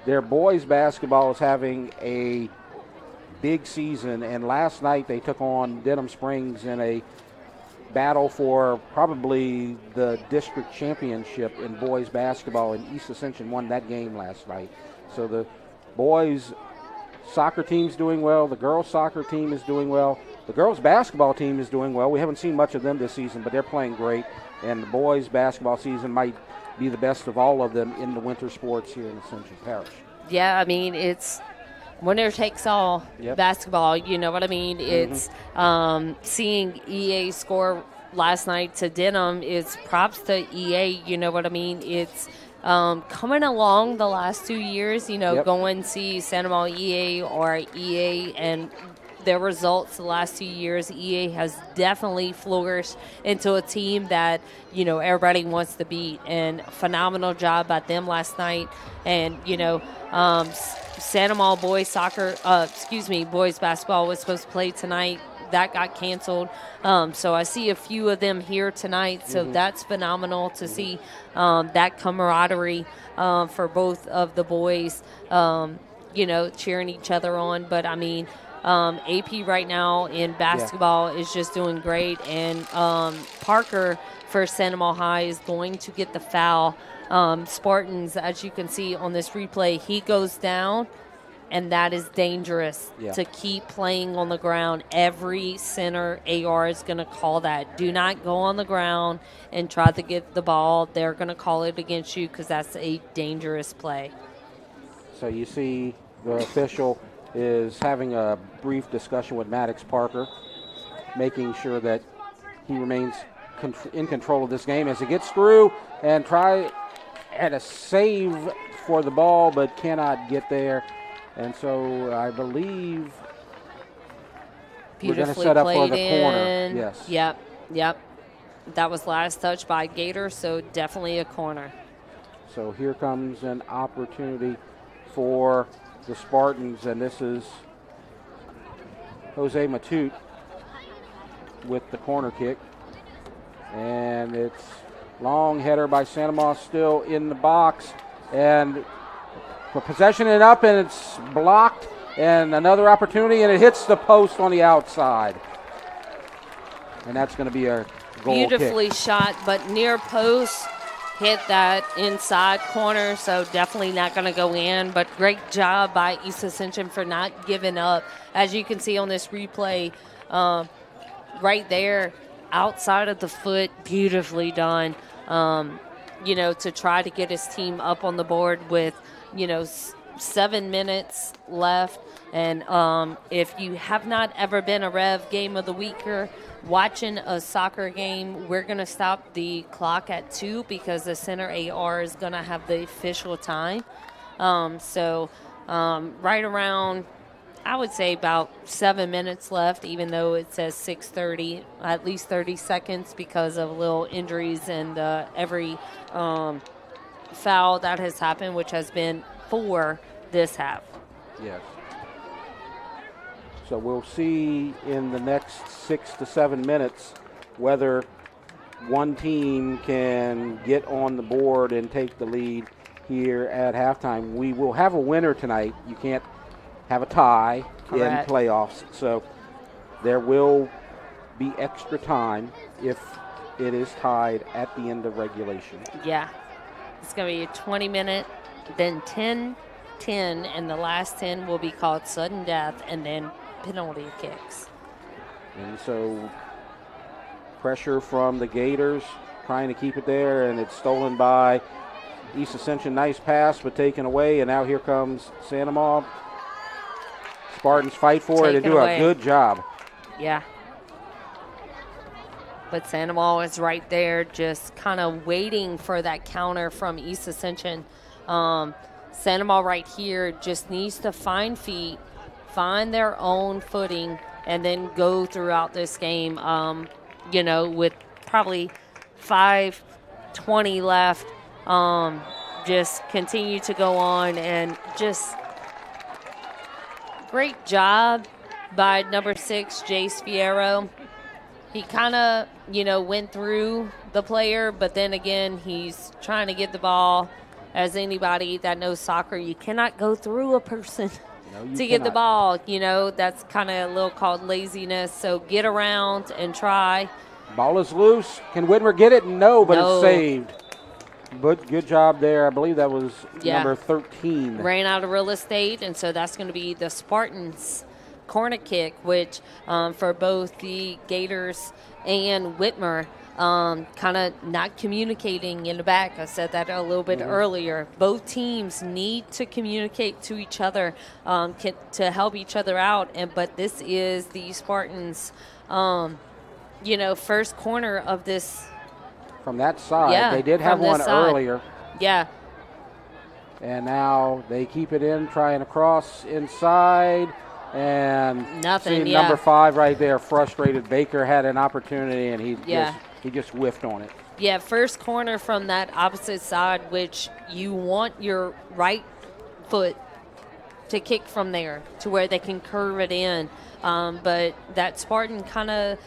their boys basketball is having a big season, and last night they took on Denham Springs in a battle for probably the district championship in boys basketball, and East Ascension won that game last night. So the boys soccer team's doing well, the girls soccer team is doing well, the girls basketball team is doing well. We haven't seen much of them this season, but they're playing great, and the boys basketball season might be the best of all of them in the winter sports here in Ascension Parish. Yeah, I mean, it's winner takes all basketball, you know what I mean? It's seeing EA score last night to Denham is props to EA. You know what I mean? It's coming along the last 2 years, Yep. go and see Santa Monica EA or EA and their results the last 2 years. EA has definitely flourished into a team that, everybody wants to beat. And phenomenal job by them last night. And, Santa Monica boys boys basketball was supposed to play tonight. That got canceled. So I see a few of them here tonight. So that's phenomenal to see that camaraderie for both of the boys, cheering each other on. But, I mean, AP right now in basketball is just doing great. And Parker for Santa Monica High is going to get the foul. Spartans, as you can see on this replay, he goes down. And that is dangerous to keep playing on the ground. Every center AR is going to call that. Do not go on the ground and try to get the ball. They're going to call it against you because that's a dangerous play. So you see the official is having a brief discussion with Maddox Parker, making sure that he remains in control of this game as he gets through and try at a save for the ball but cannot get there. And so I believe we're going to set up for the corner. Yes. Yep. That was last touch by Gator, so definitely a corner. So here comes an opportunity for the Spartans, and this is Jose Matute with the corner kick. And it's long header by Santa Monica still in the box. And for possession and up, and it's blocked, and another opportunity, and it hits the post on the outside. And that's going to be a goal Beautifully kick. shot, but near post, hit that inside corner, so definitely not going to go in. But great job by East Ascension for not giving up. As you can see on this replay, right there, outside of the foot, beautifully done, to try to get his team up on the board with 7 minutes left. And if you have not ever been a Rev Game of the Weeker, watching a soccer game, we're going to stop the clock at 2 because the center AR is going to have the official time. Right around, I would say about 7 minutes left, even though it says 6:30, at least 30 seconds because of little injuries and every foul that has happened, which has been 4 this half. Yes. So we'll see in the next 6 to 7 minutes whether one team can get on the board and take the lead here at halftime. We will have a winner tonight. You can't have a tie Correct. in playoffs. So there will be extra time if it is tied at the end of regulation. Yeah. It's going to be a 20-minute, then 10, and the last 10 will be called sudden death and then penalty kicks. And so pressure from the Gators trying to keep it there, and it's stolen by East Ascension. Nice pass, but taken away, and now here comes Santa Monica. Spartans fight for it and do a good job. Yeah. But Santa Monica is right there just kind of waiting for that counter from East Ascension. Santa Monica right here just needs to find feet, find their own footing, and then go throughout this game, with probably 5:20 left. Just continue to go on and just great job by number 6, Jace Fierro. He kind of, went through the player, but then again, he's trying to get the ball. As anybody that knows soccer, you cannot go through a person to get the ball. That's kind of a little called laziness. So get around and try. Ball is loose. Can Whitmer get it? No, but it's saved. But good job there. I believe that was number 13. Ran out of real estate, and so that's going to be the Spartans' corner kick, which for both the Gators and Whitmer, kind of not communicating in the back. I said that a little bit earlier. Both teams need to communicate to each other to help each other out. But this is the Spartans' first corner of this. From that side. Yeah, They did have from this one side. earlier. Yeah. And now they keep it in, trying to cross inside. And Nothing, see yeah. number 5 right there, frustrated. Baker had an opportunity, and he Yeah. just whiffed on it. Yeah, first corner from that opposite side, which you want your right foot to kick from there to where they can curve it in. But that Spartan kind of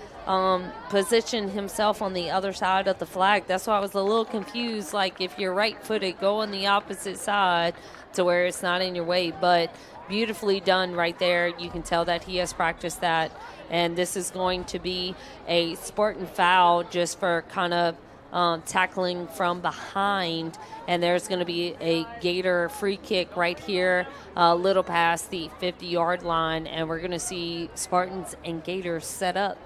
positioned himself on the other side of the flag. That's why I was a little confused. Like, if you're right-footed, go on the opposite side to where it's not in your way. But beautifully done right there. You can tell that he has practiced that. And this is going to be a Spartan foul just for kind of tackling from behind, and there's going to be a Gator free kick right here, a little past the 50-yard line, and we're going to see Spartans and Gators set up.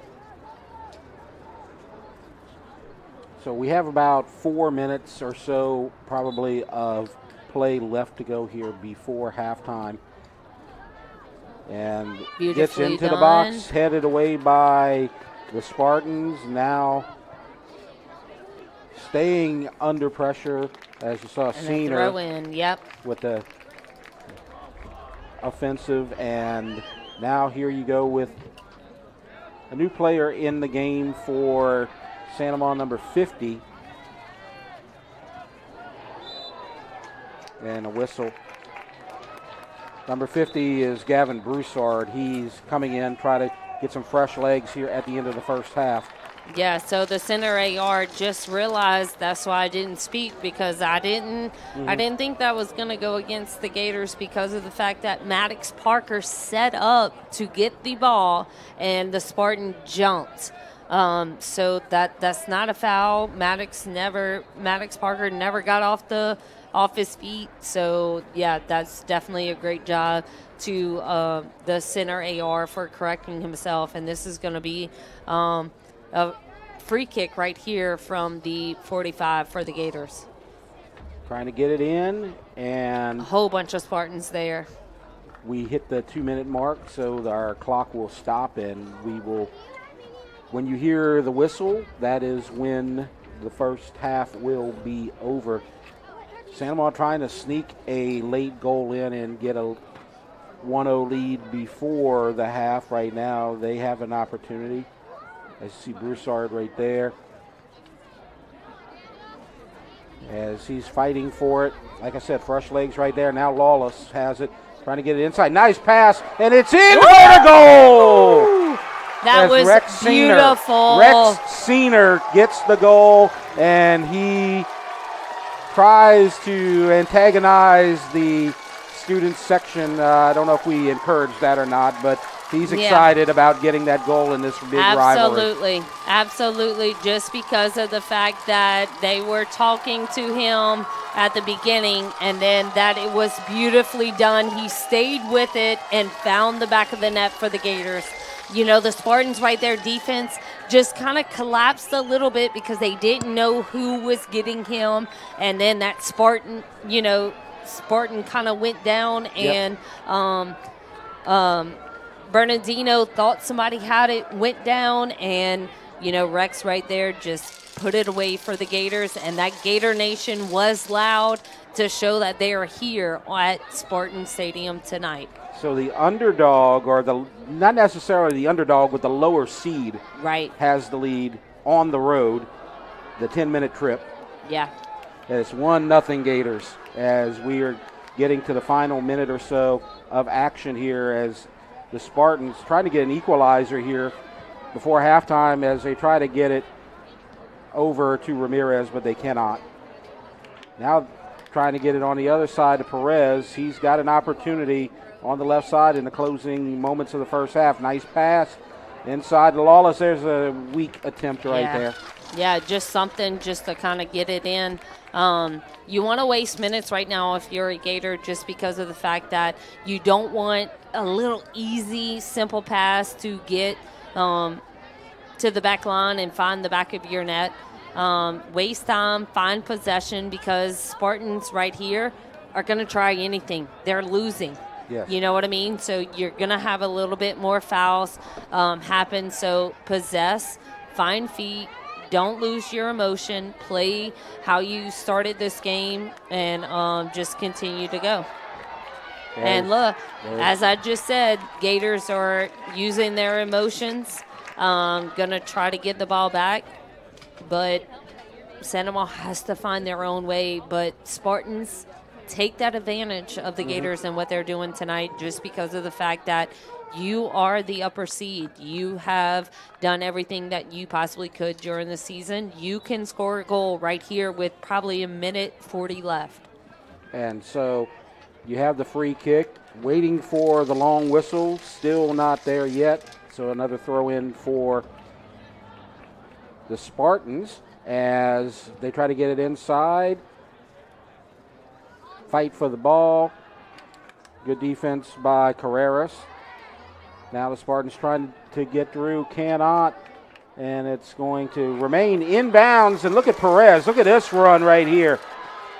So we have about 4 minutes or so probably of play left to go here before halftime. And gets Beautifully into the done. box, headed away by the Spartans. Now staying under pressure, as you saw And a Senior throw in, yep. with the offensive. And now here you go with a new player in the game for Santa Monica, number 50. And a whistle. Number 50 is Gavin Broussard. He's coming in, try to get some fresh legs here at the end of the first half. Yeah, so the center AR just realized, that's why I didn't speak, because I didn't think that was going to go against the Gators because of the fact that Maddox Parker set up to get the ball and the Spartan jumped. So that's not a foul. Maddox Parker never got off his feet. So yeah, that's definitely a great job to the center AR for correcting himself. And this is going to be a free kick right here from the 45 for the Gators. Trying to get it in, and A whole bunch of Spartans there. we hit the 2-minute mark, so our clock will stop, and we will, when you hear the whistle, that is when the first half will be over. Santa Monica trying to sneak a late goal in and get a 1-0 lead before the half. Right now they have an opportunity. I see Broussard right there as he's fighting for it. Like I said, fresh legs right there. Now Lawless has it, trying to get it inside. Nice pass, and it's in for the goal! That As was Rex Senior- beautiful. Rex Senior gets the goal, and he tries to antagonize the student section. I don't know if we encourage that or not, but he's excited about getting that goal in this big rivalry. Absolutely. Just because of the fact that they were talking to him at the beginning, and then that it was beautifully done. He stayed with it and found the back of the net for the Gators. You know, the Spartans right there, defense just kind of collapsed a little bit because they didn't know who was getting him. And then that Spartan kind of went down, and Bernardino thought somebody had it, went down, and, Rex right there just put it away for the Gators. And that Gator Nation was loud to show that they are here at Spartan Stadium tonight. So the underdog, or not necessarily the underdog, but the lower seed, Right. has the lead on the road, the 10-minute trip. Yeah. It's 1-0 Gators as we are getting to the final minute or so of action here, as the Spartans trying to get an equalizer here before halftime as they try to get it over to Ramirez, but they cannot. Now trying to get it on the other side to Perez. He's got an opportunity on the left side in the closing moments of the first half. Nice pass inside to Lawless. There's a weak attempt right there. Yeah, just something just to kind of get it in. You want to waste minutes right now if you're a Gator, just because of the fact that you don't want a little easy, simple pass to get to the back line and find the back of your net. Waste time, find possession, because Spartans right here are going to try anything. They're losing. Yes. You know what I mean? So you're going to have a little bit more fouls happen. So possess, find feet, don't lose your emotion, play how you started this game, and just continue to go. And look, as I just said, Gators are using their emotions, going to try to get the ball back, but Sandoval has to find their own way. But Spartans take that advantage of the Gators and what they're doing tonight just because of the fact that you are the upper seed. You have done everything that you possibly could during the season. You can score a goal right here with probably a minute 40 left. And so you have the free kick, waiting for the long whistle, still not there yet. So another throw in for the Spartans as they try to get it inside. Fight for the ball. Good defense by Carreras. Now the Spartans trying to get through, cannot, and it's going to remain inbounds. And look at Perez. Look at this run right here.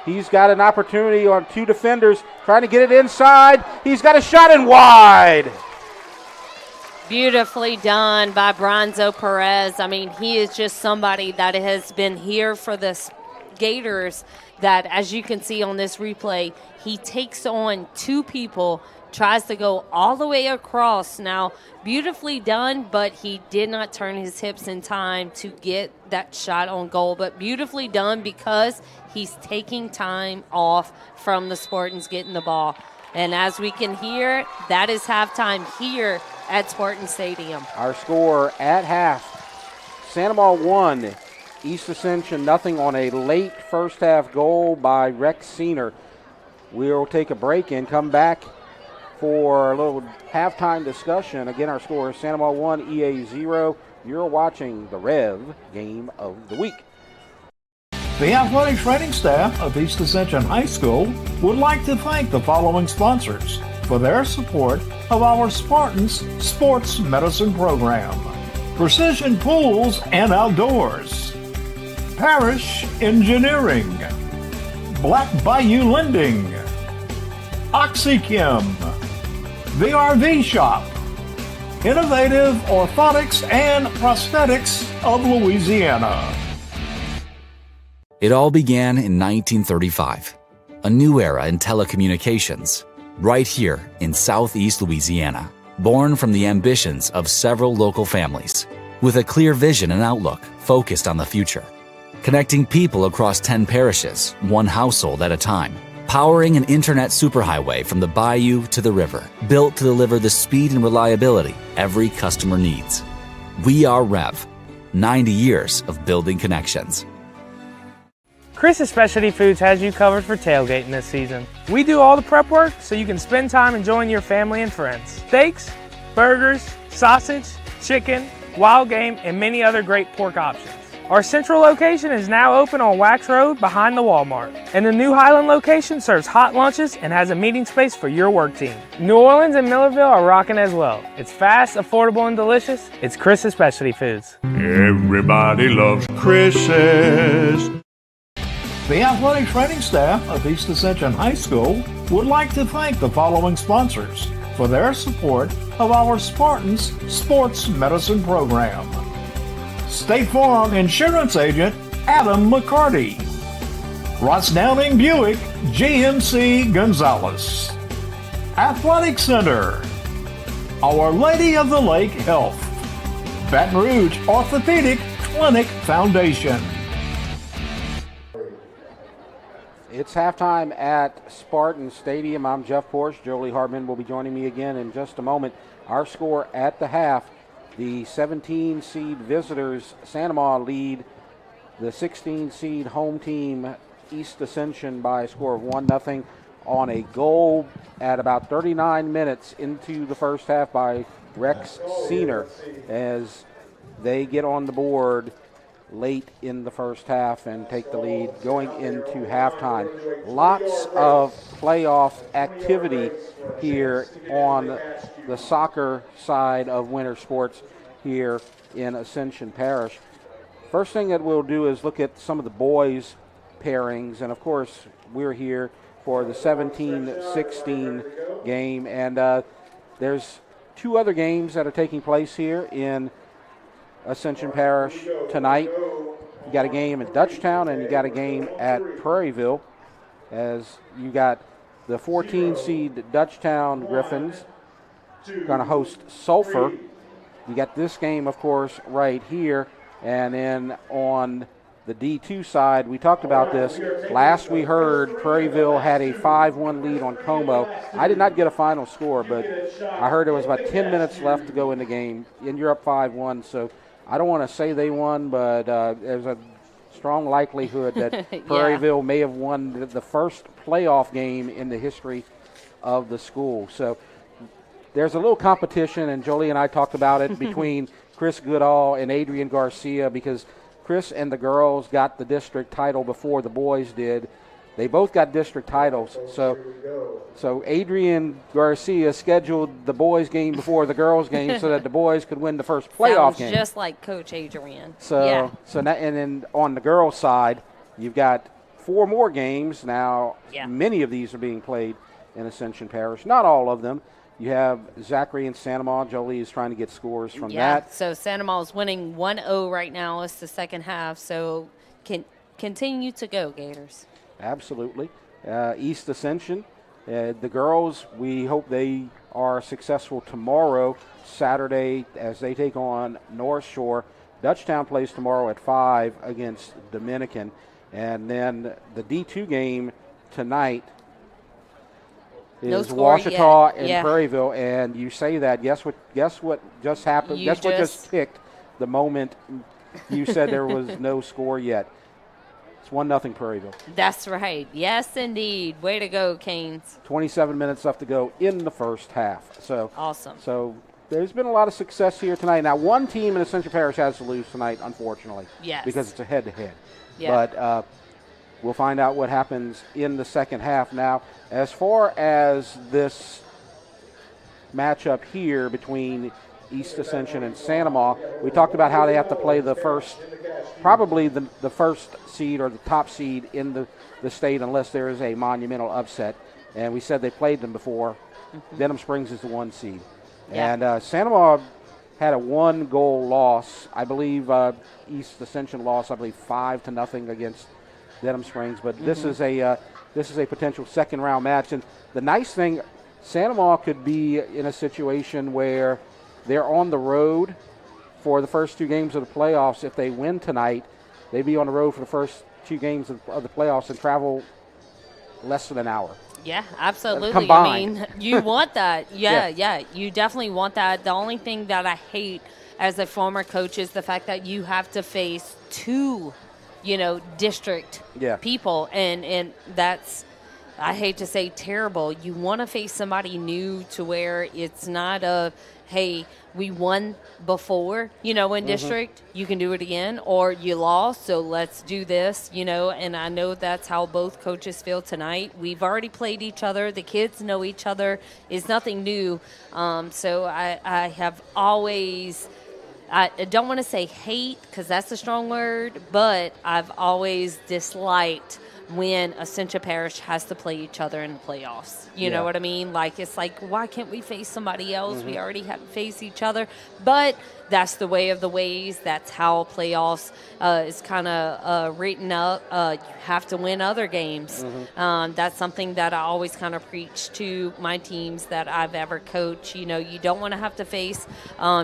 He's got an opportunity on two defenders, trying to get it inside. He's got a shot and wide. Beautifully done by Bronzo Perez. I mean, he is just somebody that has been here for the Gators that, as you can see on this replay, he takes on two people, tries to go all the way across. Now, beautifully done, but he did not turn his hips in time to get that shot on goal. But beautifully done because he's taking time off from the Spartans getting the ball. And as we can hear, that is halftime here at Spartan Stadium. Our score at half, Sandoval 1, East Ascension nothing on a late first half goal by Rex Senior. We'll take a break and come back for a little halftime discussion. Again, our score is Sandoval 1, EA 0. You're watching the REV Game of the Week. The athletic training staff of East Ascension High School would like to thank the following sponsors for their support of our Spartans Sports Medicine Program: Precision Pools and Outdoors, Parish Engineering, Black Bayou Lending, OxyChem, the RV Shop, Innovative Orthotics and Prosthetics of Louisiana. It all began in 1935, a new era in telecommunications, right here in Southeast Louisiana, born from the ambitions of several local families, with a clear vision and outlook focused on the future, connecting people across 10 parishes, one household at a time, powering an internet superhighway from the bayou to the river, built to deliver the speed and reliability every customer needs. We are REV, 90 years of building connections. Chris's Specialty Foods has you covered for tailgating this season. We do all the prep work so you can spend time enjoying your family and friends. Steaks, burgers, sausage, chicken, wild game, and many other great pork options. Our central location is now open on Wax Road behind the Walmart. And the new Highland location serves hot lunches and has a meeting space for your work team. New Orleans and Millerville are rocking as well. It's fast, affordable, and delicious. It's Chris's Specialty Foods. Everybody loves Chris's. The athletic training staff of East Ascension High School would like to thank the following sponsors for their support of our Spartans Sports Medicine Program: State Farm Insurance Agent Adam McCarty, Ross Downing Buick GMC Gonzalez, Athletic Center, Our Lady of the Lake Health, Baton Rouge Orthopedic Clinic Foundation. It's halftime at Spartan Stadium. I'm Jeff Porsche. Jolie Hartman will be joining me again in just a moment. Our score at the half: the 17 seed visitors, Sandoval, lead the 16 seed home team, East Ascension, by a score of 1-0 on a goal at about 39 minutes into the first half by Rex Senior, as they get on the board late in the first half and take the lead going into halftime. Lots of playoff activity here on the soccer side of winter sports here in Ascension Parish. First thing that we'll do is look at some of the boys' pairings, and of course we're here for the 17-16 game, and there's two other games that are taking place here in Ascension Parish tonight. You got a game at Dutchtown and you got a game at Prairieville, as you got the 14 seed Dutchtown Griffins going to host Sulphur. You got this game, of course, right here. And then on the D2 side, we talked about this. Last we heard, Prairieville had a 5-1 lead on Como. I did not get a final score, but I heard there was about 10 minutes left to go in the game, and you're up 5-1. So I don't want to say they won, but there's a strong likelihood that Prairieville may have won the first playoff game in the history of the school. So there's a little competition, and Jolie and I talked about it, between Chris Goodall and Adrian Garcia, because Chris and the girls got the district title before the boys did. They both got district titles. So Adrian Garcia scheduled the boys' game before the girls' game so that the boys could win the first playoff game. Just like Coach Adrian. So now, and then on the girls' side, you've got 4 more games. Now, many of these are being played in Ascension Parish. Not all of them. You have Zachary and Santa Maria. Jolie is trying to get scores from that. So Santa Maria is winning 1-0 right now. It's the second half. So continue to go, Gators. Absolutely. East Ascension. The girls, we hope they are successful tomorrow, Saturday, as they take on North Shore. Dutchtown plays tomorrow at 5 against Dominican. And then the D2 game tonight is Ouachita and Prairieville. And you say that, guess what just happened? Guess what just ticked the moment you said there was no score yet? It's 1-0 Prairieville. That's right. Yes, indeed. Way to go, Canes. 27 minutes left to go in the first half. So awesome. So there's been a lot of success here tonight. Now, one team in Ascension Parish has to lose tonight, unfortunately. Yes. Because it's a head-to-head. Yeah. But we'll find out what happens in the second half. Now, as far as this matchup here between East Ascension and Santa Maria, we talked about how they have to play the first, probably the first seed or the top seed in the state, unless there is a monumental upset. And we said they played them before. Denham Springs is the 1 seed. Yeah. And Santa Maria had a 1-goal loss. I believe East Ascension lost, 5-0 against Denham Springs. But this is a potential second-round match. And the nice thing, Santa Maria could be in a situation where they're on the road for the first 2 games of the playoffs. If they win tonight, they'd be on the road for the first 2 games of the playoffs and travel less than an hour. Yeah, absolutely. Combined. I mean, you want that. Yeah, you definitely want that. The only thing that I hate as a former coach is the fact that you have to face 2, district people. And that's, I hate to say, terrible. You want to face somebody new to where it's not a, hey, we won before, in district, you can do it again, or you lost, so let's do this, and I know that's how both coaches feel tonight. We've already played each other. The kids know each other. It's nothing new. So I have always, I don't want to say hate because that's a strong word, but I've always disliked when Ascension Parish has to play each other in the playoffs. You know what I mean? Like, it's like, why can't we face somebody else? We already have to face each other. But that's the way of the ways. That's how playoffs is kind of written up. You have to win other games. That's something that I always kind of preach to my teams that I've ever coached. You don't want to have to face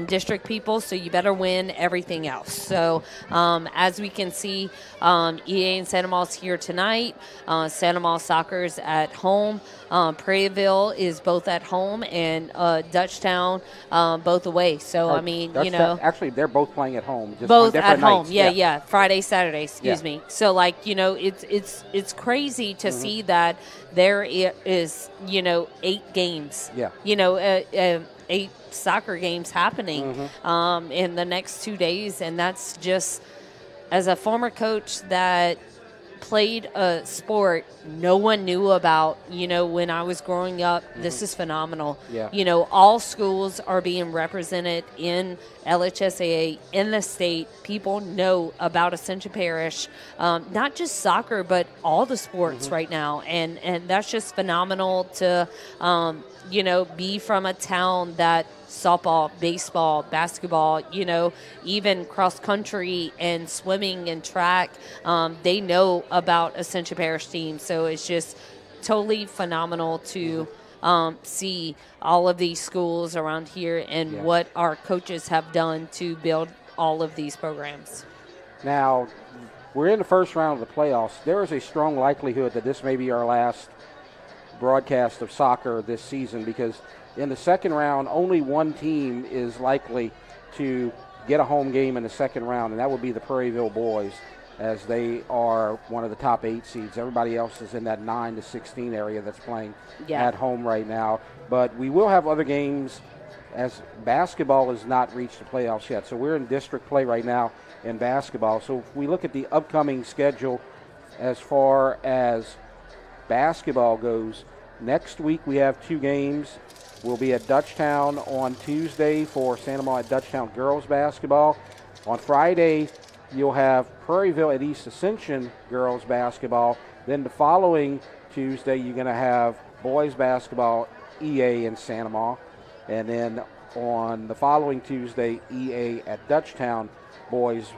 district people, so you better win everything else. So as we can see, EA and Santa Maria's here tonight. Santa Maria Soccer's at home. Prairieville is both at home, and Dutchtown both away. So, I mean, Actually, they're both playing at home. Just both on different at home. nights. Yeah. Friday, Saturday, excuse me. So, like, it's crazy to see that there is, 8 games. Yeah. 8 soccer games happening in the next 2 days. And that's just, as a former coach that played a sport no one knew about, when I was growing up, this is phenomenal. Yeah. All schools are being represented in LHSAA in the state. People know about Ascension Parish, not just soccer, but all the sports right now. And that's just phenomenal to, be from a town that softball, baseball, basketball, even cross country and swimming and track. They know about Ascension Parish teams. So it's just totally phenomenal to see all of these schools around here and what our coaches have done to build all of these programs. Now, we're in the first round of the playoffs. There is a strong likelihood that this may be our last broadcast of soccer this season, because in the second round, only one team is likely to get a home game in the second round, and that would be the Prairieville boys, as they are one of the top 8 seeds. Everybody else is in that 9 to 16 area that's playing at home right now. But we will have other games, as basketball has not reached the playoffs yet. So we're in district play right now in basketball. So if we look at the upcoming schedule as far as basketball goes, next week we have 2 games. We'll be at Dutchtown on Tuesday for Santa Maria Dutchtown girls basketball. On Friday, you'll have Prairieville at East Ascension girls basketball. Then the following Tuesday, you're going to have boys basketball, EA in Santa Maria. And then on the following Tuesday, EA at Dutchtown boys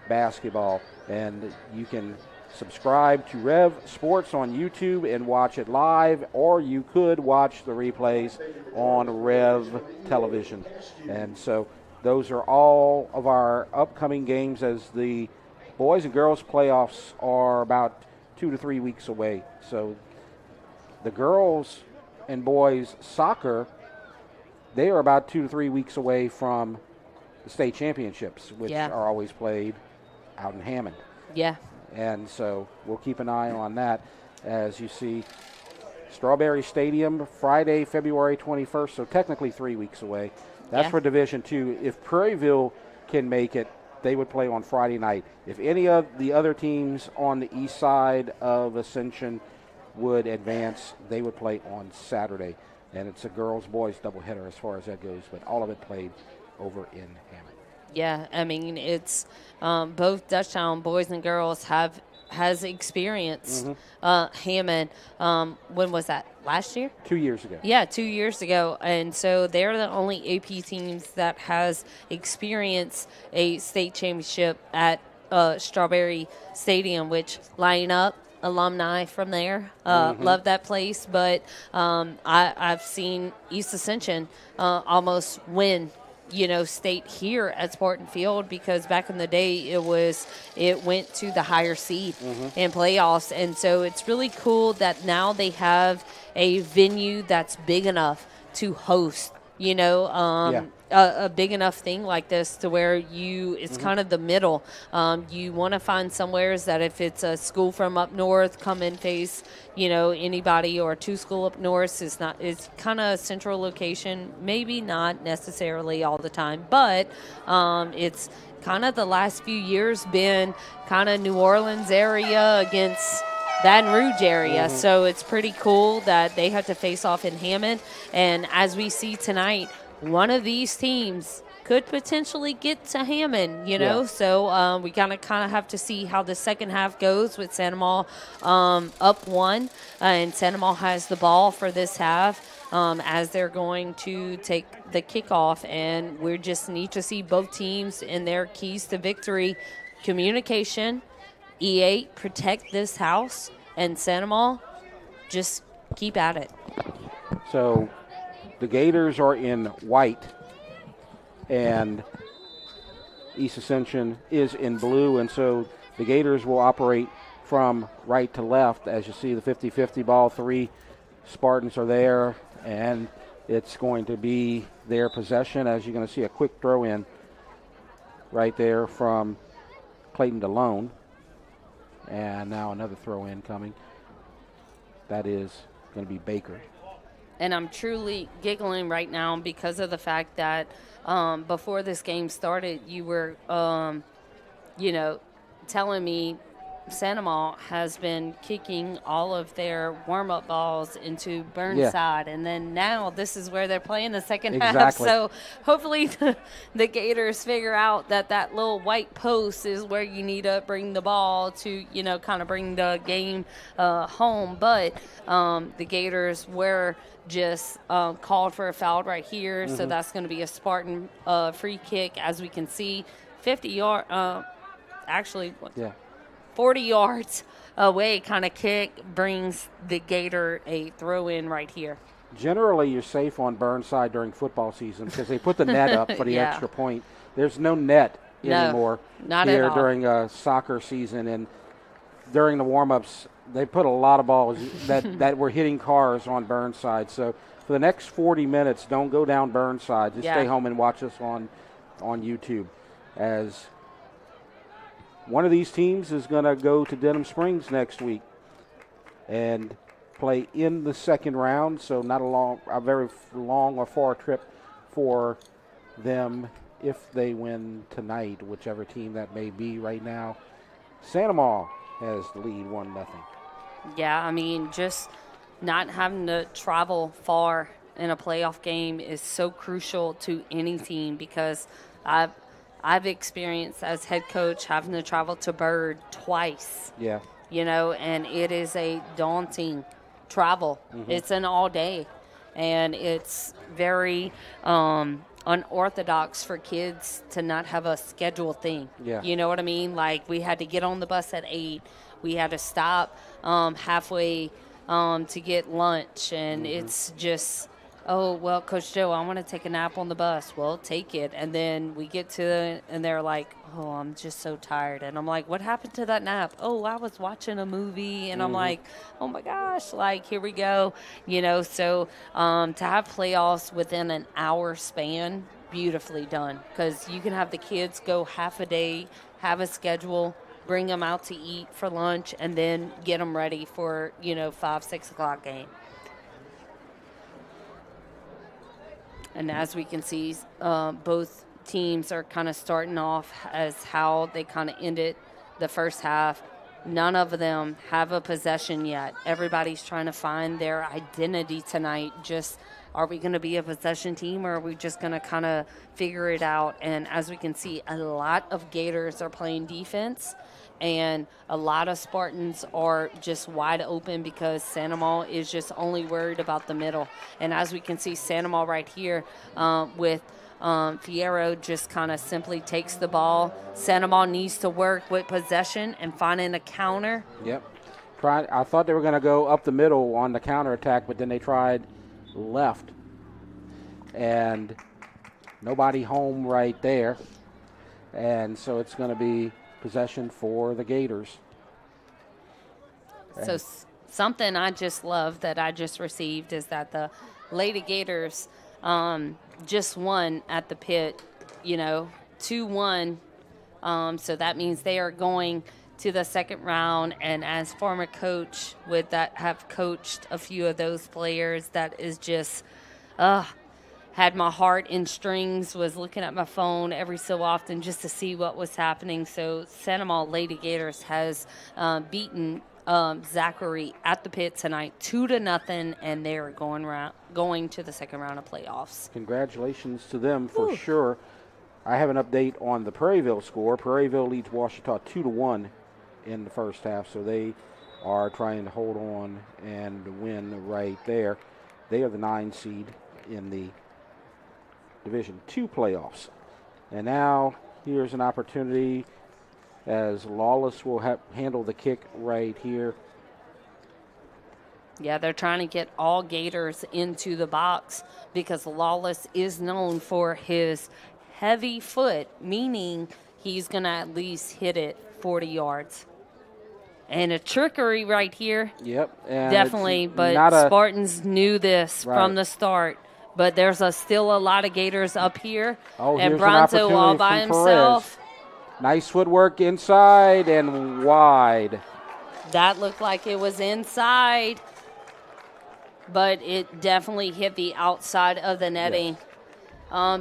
basketball. And you can subscribe to Rev Sports on YouTube and watch it live, or you could watch the replays on Rev Television. And so those are all of our upcoming games, as the boys and girls playoffs are about 2 to 3 weeks away. So the girls and boys soccer, they are about 2 to 3 weeks away from the state championships, which are always played out in Hammond. Yeah. And so we'll keep an eye on that. As you see, Strawberry Stadium, Friday, February 21st, so technically 3 weeks away. That's for Division II. If Prairieville can make it, they would play on Friday night. If any of the other teams on the east side of Ascension would advance, they would play on Saturday. And it's a girls-boys doubleheader as far as that goes, but all of it played over in Hammond. Yeah, I mean, it's both Dutchtown boys and girls has experienced Hammond. When was that? Last year? 2 years ago. Yeah, 2 years ago. And so they're the only AP teams that has experienced a state championship at Strawberry Stadium, which line up alumni from there. Love that place. But I've seen East Ascension almost win state here at Spartan Field, because back in the day it went to the higher seed in playoffs. And so it's really cool that now they have a venue that's big enough to host, a big enough thing like this, to where it's kind of the middle. You want to find somewheres that if it's a school from up north, come and face, anybody, or 2 school up north, it's kind of a central location, maybe not necessarily all the time, but it's kind of the last few years been kind of New Orleans area against Baton Rouge area. So it's pretty cool that they have to face off in Hammond. And as we see tonight, one of these teams could potentially get to Hammond, So we kind of have to see how the second half goes, with Santa Maria up 1, and Santa Maria has the ball for this half as they're going to take the kickoff. And we just need to see both teams and their keys to victory: communication, EA, protect this house, and Santa Maria, just keep at it. So the Gators are in white, and East Ascension is in blue, and so the Gators will operate from right to left. As you see, the 50-50 ball, 3 Spartans are there, and it's going to be their possession, as you're going to see a quick throw in right there from Clayton DeLone. And now another throw in coming. That is going to be Baker. And I'm truly giggling right now because of the fact that before this game started, you were, telling me Sandoval has been kicking all of their warm-up balls into Burnside, and then now this is where they're playing the second half. So hopefully the Gators figure out that little white post is where you need to bring the ball to, kind of bring the game home. But the Gators were just called for a foul right here, so that's going to be a Spartan free kick, as we can see. 40 yards away kind of kick brings the Gator a throw-in right here. Generally, you're safe on Burnside during football season because they put the net up for the extra point. There's no net anymore here during soccer season, and during the warm-ups, they put a lot of balls that were hitting cars on Burnside. So for the next 40 minutes, don't go down Burnside. Just stay home and watch us on YouTube, as one of these teams is going to go to Denham Springs next week and play in the second round. So not a very long or far trip for them if they win tonight, whichever team that may be right now. Sandoval has the lead 1-0. Yeah, I mean, just not having to travel far in a playoff game is so crucial to any team, because I've experienced as head coach having to travel to Bird twice. Yeah. And it is a daunting travel. It's an all day, and it's very unorthodox for kids to not have a scheduled thing. Yeah. You know what I mean? Like, we had to get on the bus at 8. We had to stop halfway to get lunch, and it's just, oh, well, Coach Joe, I want to take a nap on the bus. Well, take it. And then we get to it, and they're like, oh, I'm just so tired. And I'm like, what happened to that nap? Oh, I was watching a movie. And I'm like, oh, my gosh, like, here we go. So to have playoffs within an hour span, beautifully done, because you can have the kids go half a day, have a schedule, bring them out to eat for lunch, and then get them ready for, 5, 6 o'clock game. And as we can see, both teams are kind of starting off as how they kind of ended the first half. None of them have a possession yet. Everybody's trying to find their identity tonight. Just, are we going to be a possession team, or are we just going to kind of figure it out? And as we can see, a lot of Gators are playing defense, and a lot of Spartans are just wide open because Sandoval is just only worried about the middle. And as we can see, Sandoval right here with Fierro just kind of simply takes the ball. Sandoval needs to work with possession and finding a counter. Yep. I thought they were going to go up the middle on the counterattack, but then they tried left. And nobody home right there. And so it's going to be possession for the Gators. So something I just love that I just received is that the Lady Gators just won at the pit, 2-1. So that means they are going to the second round. And as former coach with that, have coached a few of those players, that is just had my heart in strings, was looking at my phone every so often just to see what was happening. So Sandoval Lady Gators has beaten Zachary at the pit tonight 2-0, and they're going to the second round of playoffs. Congratulations to them for sure. I have an update on the Prairieville score. Prairieville leads Ouachita 2-1 in the first half, so they are trying to hold on and win right there. They are the 9 seed in the Division II playoffs. And now here's an opportunity as Lawless will handle the kick right here. Yeah, they're trying to get all Gators into the box because Lawless is known for his heavy foot, meaning he's going to at least hit it 40 yards. And a trickery right here. Yep. And definitely, but Spartans knew this from the start. But there's still a lot of Gators up here. Oh, and Bronzo all by himself. Nice footwork inside and wide. That looked like it was inside, but it definitely hit the outside of the netting.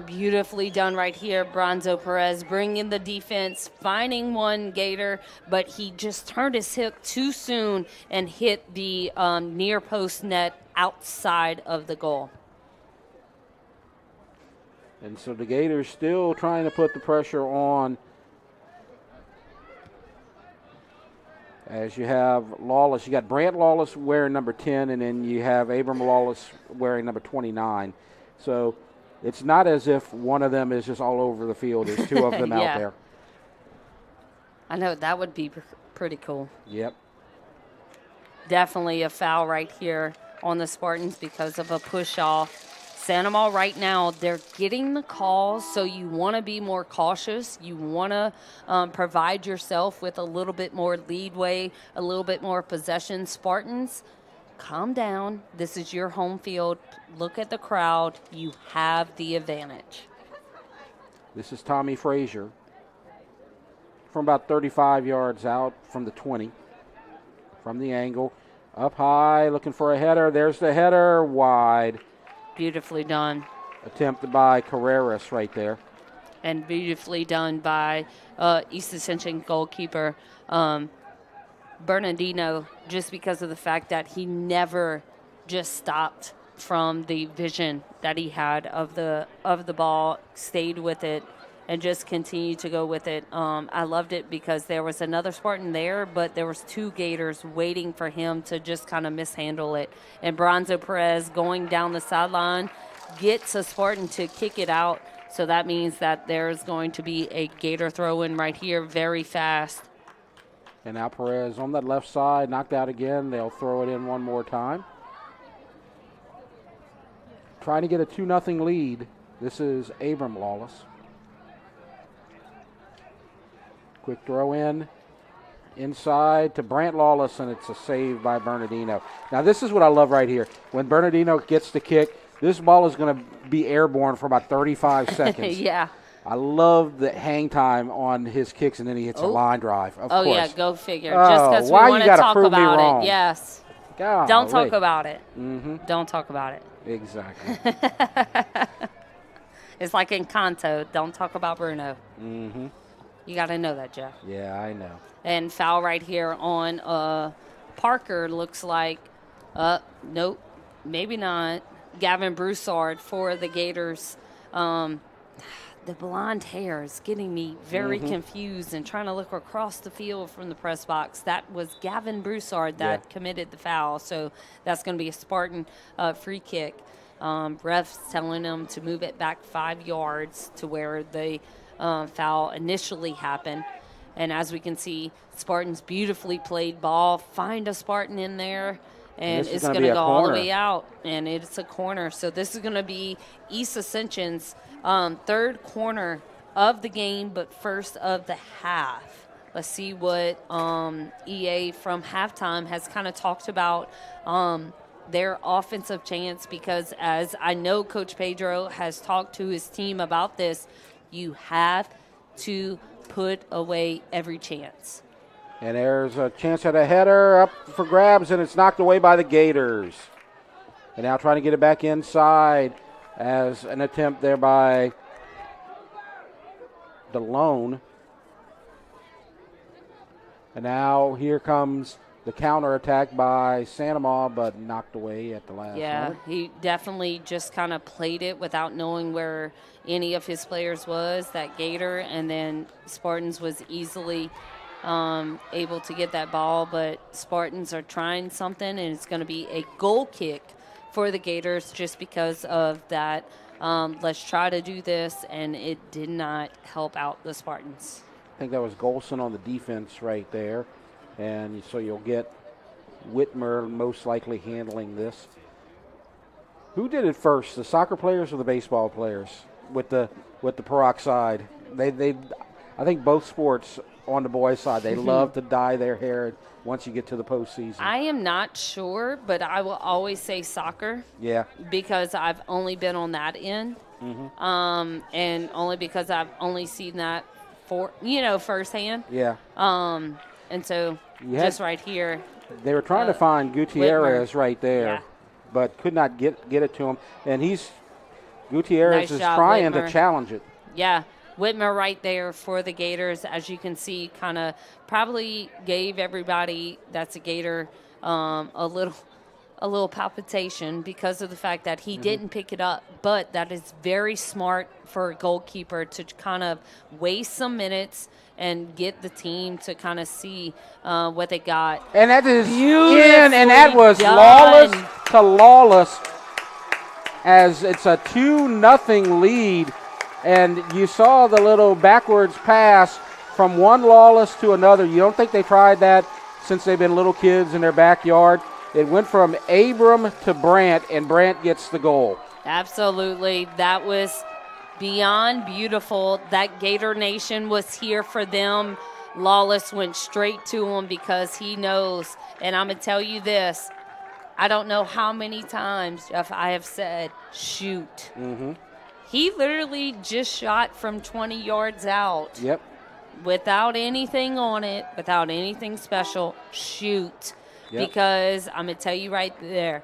Beautifully done right here. Bronzo Perez bringing the defense, finding one Gator, but he just turned his hip too soon and hit the near post net outside of the goal. And so the Gators still trying to put the pressure on. As you have Lawless, you got Brant Lawless wearing number 10, and then you have Abram Lawless wearing number 29. So it's not as if one of them is just all over the field. There's two of them Yeah. out there. I know, that would be pretty cool. Yep. Definitely a foul right here on the Spartans because of a push-off. Santa Maria right now, they're getting the calls, so you want to be more cautious. You want to provide yourself with a little bit more leadway, a little bit more possession. Spartans, calm down. This is your home field. Look at the crowd. You have the advantage. This is Tommy Frazier from about 35 yards out from the 20. From the angle. Up high, looking for a header. There's the header, wide. Beautifully done. Attempted by Carreras right there. And beautifully done by East Ascension goalkeeper Bernardino, just because of the fact that he never just stopped from the vision that he had of the ball, stayed with it, and just continued to go with it. I loved it because there was another Spartan there, but there was two Gators waiting for him to just kind of mishandle it. And Bronzo Perez going down the sideline gets a Spartan to kick it out. So that means that there's going to be a Gator throw-in right here very fast. And now Perez on that left side, knocked out again. They'll throw it in one more time. Trying to get a 2-0 lead. This is Abram Lawless. Quick throw in, inside to Brant Lawless, and it's a save by Bernardino. Now this is what I love right here. When Bernardino gets the kick, this ball is going to be airborne for about 35 seconds. Yeah. I love the hang time on his kicks, and then he hits a line drive, of course. Yeah, go figure. Oh, Just because we why want you to gotta talk prove me about wrong? it. Yes. Golly. Don't talk about it. Mm-hmm. Don't talk about it. Exactly. It's like in Kanto. Don't talk about Bruno. Mm-hmm. You got to know that, Jeff. Yeah, I know. And foul right here on Parker looks like, nope, maybe not. Gavin Broussard for the Gators. The blonde hair is getting me very confused and trying to look across the field from the press box. That was Gavin Broussard that committed the foul, so that's going to be a Spartan free kick. Ref's telling them to move it back 5 yards to where the foul initially happened. And as we can see, Spartans beautifully played ball, find a Spartan in there, and it's going to go all the way out, and it's a corner. So this is going to be East Ascension's third corner of the game, but first of the half. Let's see what EA from halftime has kind of talked about their offensive chance, because as I know Coach Pedro has talked to his team about this, you have to put away every chance. And there's a chance at a header up for grabs, and it's knocked away by the Gators. And now trying to get it back inside as an attempt there by DeLone. And now here comes the counterattack by Santa Maria, but knocked away at the last moment. He definitely just kind of played it without knowing where any of his players was, that Gator, and then Spartans was easily able to get that ball, but Spartans are trying something, and it's going to be a goal kick for the Gators just because of that. Let's try to do this, and it did not help out the Spartans. I think that was Golson on the defense right there. And so you'll get Whitmer most likely handling this. Who did it first, the soccer players or the baseball players with the peroxide? They I think both sports on the boys' side, they love to dye their hair once you get to the postseason. I am not sure, but I will always say soccer. Yeah. Because I've only been on that end. And only because I've only seen that firsthand. Yeah. And so just right here. They were trying to find Gutierrez right there, Yeah. but could not get it to him. And Gutierrez Nice is job, trying Whitmer. to challenge it. Yeah, Whitmer right there for the Gators. As you can see, kind of probably gave everybody that's a Gator a little palpitation because of the fact that he didn't pick it up. But that is very smart for a goalkeeper to kind of waste some minutes and get the team to kind of see what they got. And that is Beautifully in, and that was done. lawless to lawless as it's a 2-0 lead. And you saw the little backwards pass from one lawless to another. You don't think they tried that since they've been little kids in their backyard? It went from Abram to Brandt, and Brandt gets the goal. Absolutely. That was beyond beautiful. That Gator Nation was here for them. Lawless went straight to him because he knows. And I'm going to tell you this. I don't know how many times, Jeff, I have said, shoot. He literally just shot from 20 yards out. Yep. Without anything on it, without anything special, shoot. Yep. Because I'm going to tell you right there,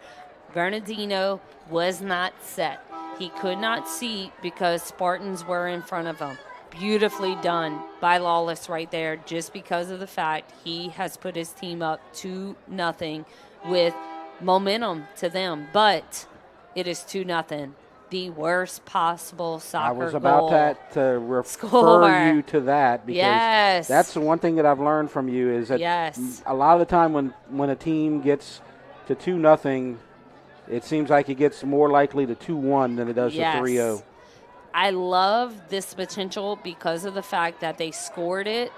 Bernardino was not set. He could not see because Spartans were in front of him. Beautifully done by Lawless right there, just because of the fact he has put his team up 2-0 with momentum to them. But it is 2-0. The worst possible soccer goal. I was about to refer Score. you to that because Yes. that's the one thing that I've learned from you is that Yes. a lot of the time when a team gets to 2-0, it seems like it gets more likely to 2-1 than it does Yes. to 3-0. I love this potential because of the fact that they scored it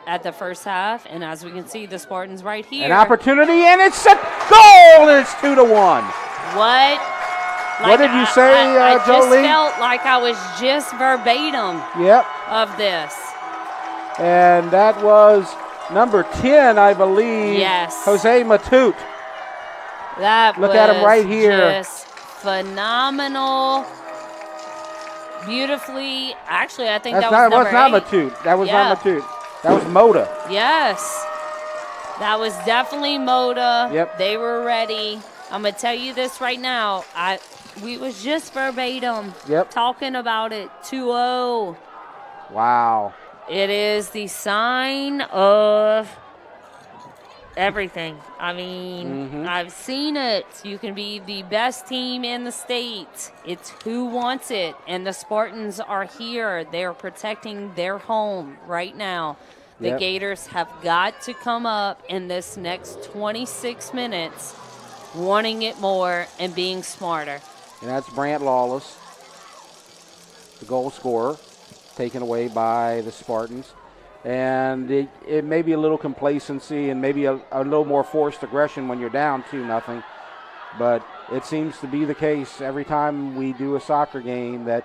at the first half, and as we can see, the Spartans right here. An opportunity, and it's a goal, and it's 2-1. What? What did you say, I just Jolie? felt like I was just verbatim Yep. of this. And that was number 10, I believe. Yes. Jose Matute. That Look was at him right here. just phenomenal. Beautifully. Actually, I think That's that was not, number was not 8. Matute. That was Yeah. not Matute. That was Moda. Yes. That was definitely Moda. Yep. They were ready. I'm going to tell you this right now. We was just verbatim Yep. talking about it. 2-0. Wow. It is the sign of everything. I mean, I've seen it. You can be the best team in the state. It's who wants it. And the Spartans are here. They're protecting their home right now. The Yep. Gators have got to come up in this next 26 minutes wanting it more and being smarter. And that's Brandt Lawless, the goal scorer, taken away by the Spartans. And it may be a little complacency and maybe a little more forced aggression when you're down 2-0. But it seems to be the case every time we do a soccer game that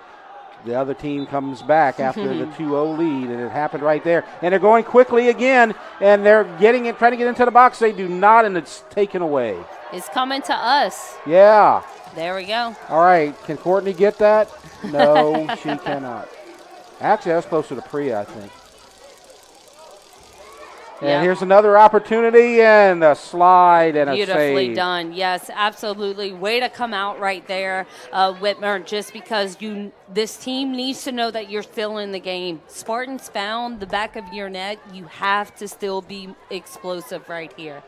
the other team comes back after the 2-0 lead, and it happened right there. And they're going quickly again, and they're getting it, trying to get into the box. They do not, and it's taken away. It's coming to us. Yeah. There we go. All right. Can Courtney get that? No, she cannot. Actually, that was closer to Priya, I think. And Yep. here's another opportunity, and a slide and a Beautifully save. done. Yes, absolutely. Way to come out right there, Whitmer, just because this team needs to know that you're still in the game. Spartans found the back of your net. You have to still be explosive right here.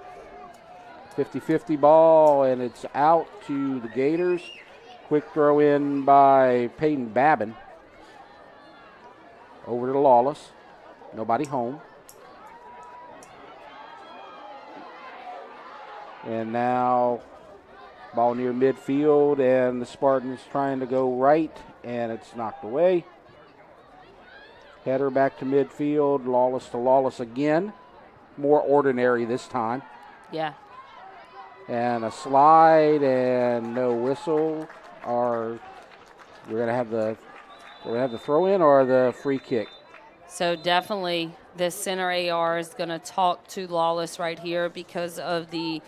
50-50 ball, and it's out to the Gators. Quick throw in by Peyton Babin. Over to Lawless. Nobody home. And now ball near midfield, and the Spartans trying to go right, and it's knocked away. Header back to midfield, Lawless to Lawless again. More ordinary this time. Yeah. And a slide and no whistle. We're gonna have the throw in or the free kick. So definitely the center AR is going to talk to Lawless right here because of the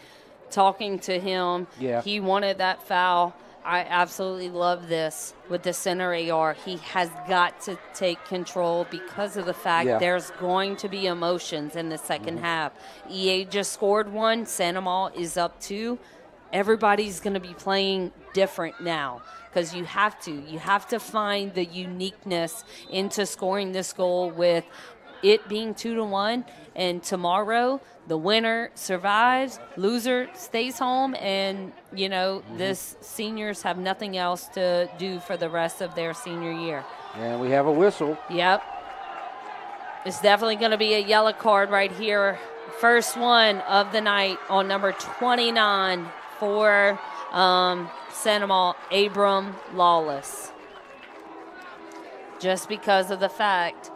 talking to him. Yeah. He wanted that foul. I absolutely love this with the center AR. He has got to take control because of the fact there's going to be emotions in the second half. EA just scored one. Sandoval is up 2. everybody's going to be playing different now because you have to find the uniqueness into scoring this goal with it being 2-1, and tomorrow the winner survives, loser stays home, and this seniors have nothing else to do for the rest of their senior year. And we have a whistle. Yep. It's definitely going to be a yellow card right here. First one of the night on number 29 for Sandoval, Abram Lawless. Just because of the fact,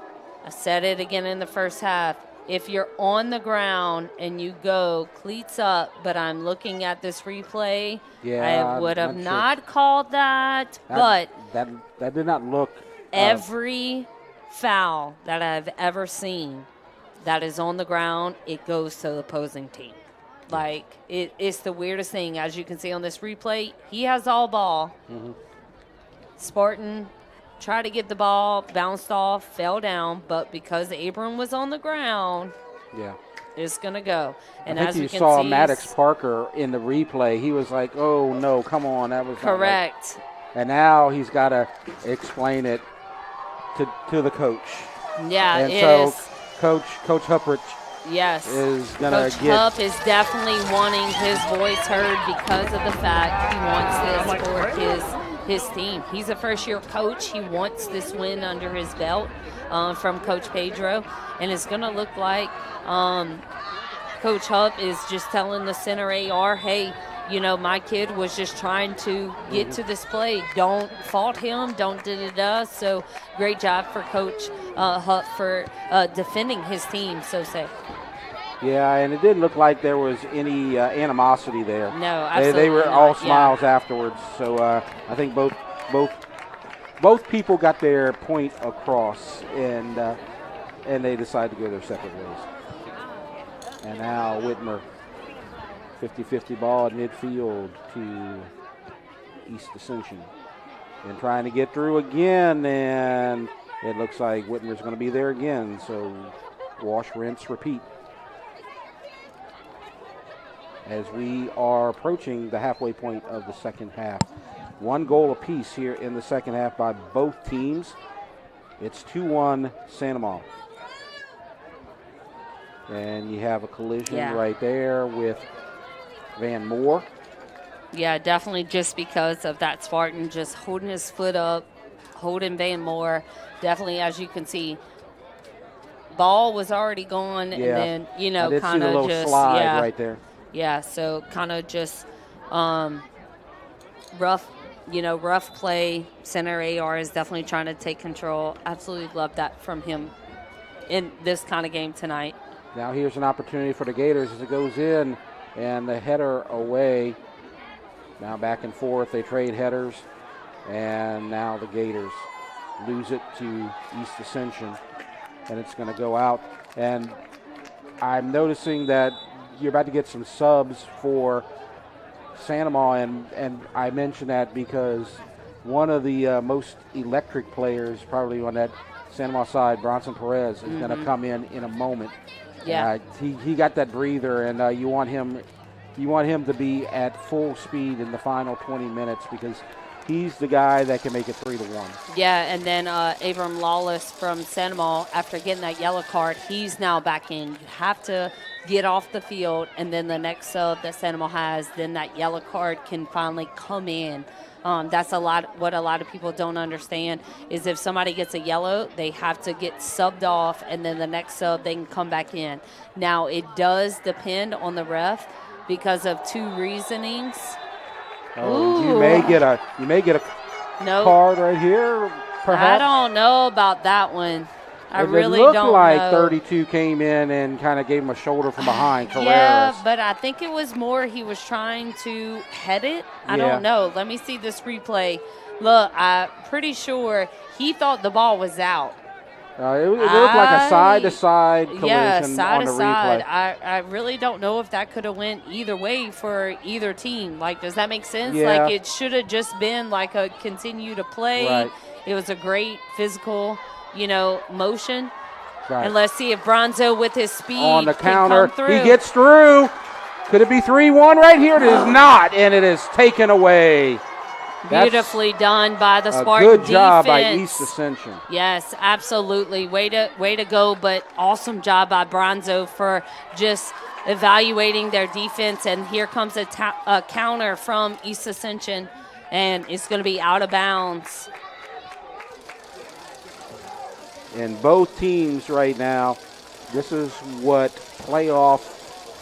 I said it again in the first half, if you're on the ground and you go cleats up, but I'm looking at this replay, I would have not called that, but that did not look. Every foul that I've ever seen that is on the ground, it goes to the opposing team. Like, it's the weirdest thing. As you can see on this replay, he has all ball. Spartan tried to get the ball, bounced off, fell down, but because Abram was on the ground, it's going to go. And I think you saw Maddox Parker in the replay. He was like, oh, no, come on. That was correct. And now he's got to explain it to the coach. Yeah, and it so is. Coach Huppert is going to get. Coach Hupp is definitely wanting his voice heard because of the fact he wants this for his team. He's a first-year coach. He wants this win under his belt from Coach Pedro, and it's going to look like Coach Hupp is just telling the center AR, hey, my kid was just trying to get to this play. Don't fault him. Don't da-da-da. So great job for Coach Hupp for defending his team, so say. Yeah, and it didn't look like there was any animosity there. No, absolutely They were not. all smiles afterwards. So I think both people got their point across, and they decided to go their separate ways. And now Whitmer. 50-50 ball at midfield to East Ascension. And trying to get through again, and it looks like Whitmer's going to be there again. So wash, rinse, repeat. As we are approaching the halfway point of the second half. One goal apiece here in the second half by both teams. It's 2-1 Sandoval. And you have a collision right there with Van Moore. Yeah, definitely just because of that Spartan just holding his foot up, holding Van Moore. Definitely, as you can see, ball was already gone, and then, kind of just slide right there. Yeah, so kind of just rough play. Center AR is definitely trying to take control. Absolutely love that from him in this kind of game tonight. Now here's an opportunity for the Gators as it goes in. And the header away. Now back and forth. They trade headers. And now the Gators lose it to East Ascension. And it's going to go out. And I'm noticing that you're about to get some subs for Sandoval. And I mention that because one of the most electric players probably on that Sandoval side, Bronson Perez, is going to come in a moment. Yeah, he got that breather, and you want him to be at full speed in the final 20 minutes because he's the guy that can make it 3-1. Yeah, and then Abram Lawless from Sandoval, after getting that yellow card, he's now back in. You have to get off the field, and then the next sub that Sandoval has, then that yellow card can finally come in. That's what a lot of people don't understand is if somebody gets a yellow, they have to get subbed off, and then the next sub they can come back in. Now it does depend on the ref because of two reasonings. You may get a card right here, perhaps. I don't know about that one. I really don't know. It looked like know. 32 came in and kind of gave him a shoulder from behind. Yeah, but I think it was more he was trying to head it. I don't know. Let me see this replay. Look, I'm pretty sure he thought the ball was out. It looked like a side-to-side collision on the replay. I really don't know if that could have went either way for either team. Like, does that make sense? Yeah. Like, it should have just been like a continue to play. Right. It was a great physical, motion. Right. And let's see if Bronzo with his speed on the can counter. come through. He gets through. Could it be 3-1 right here? It is not, and it is taken away. Beautifully done by the Spartan defense. Good job by defense. East Ascension. Yes, absolutely. Way to go, but awesome job by Bronzo for just evaluating their defense. And here comes a counter from East Ascension, and it's going to be out of bounds. And both teams right now, this is what playoff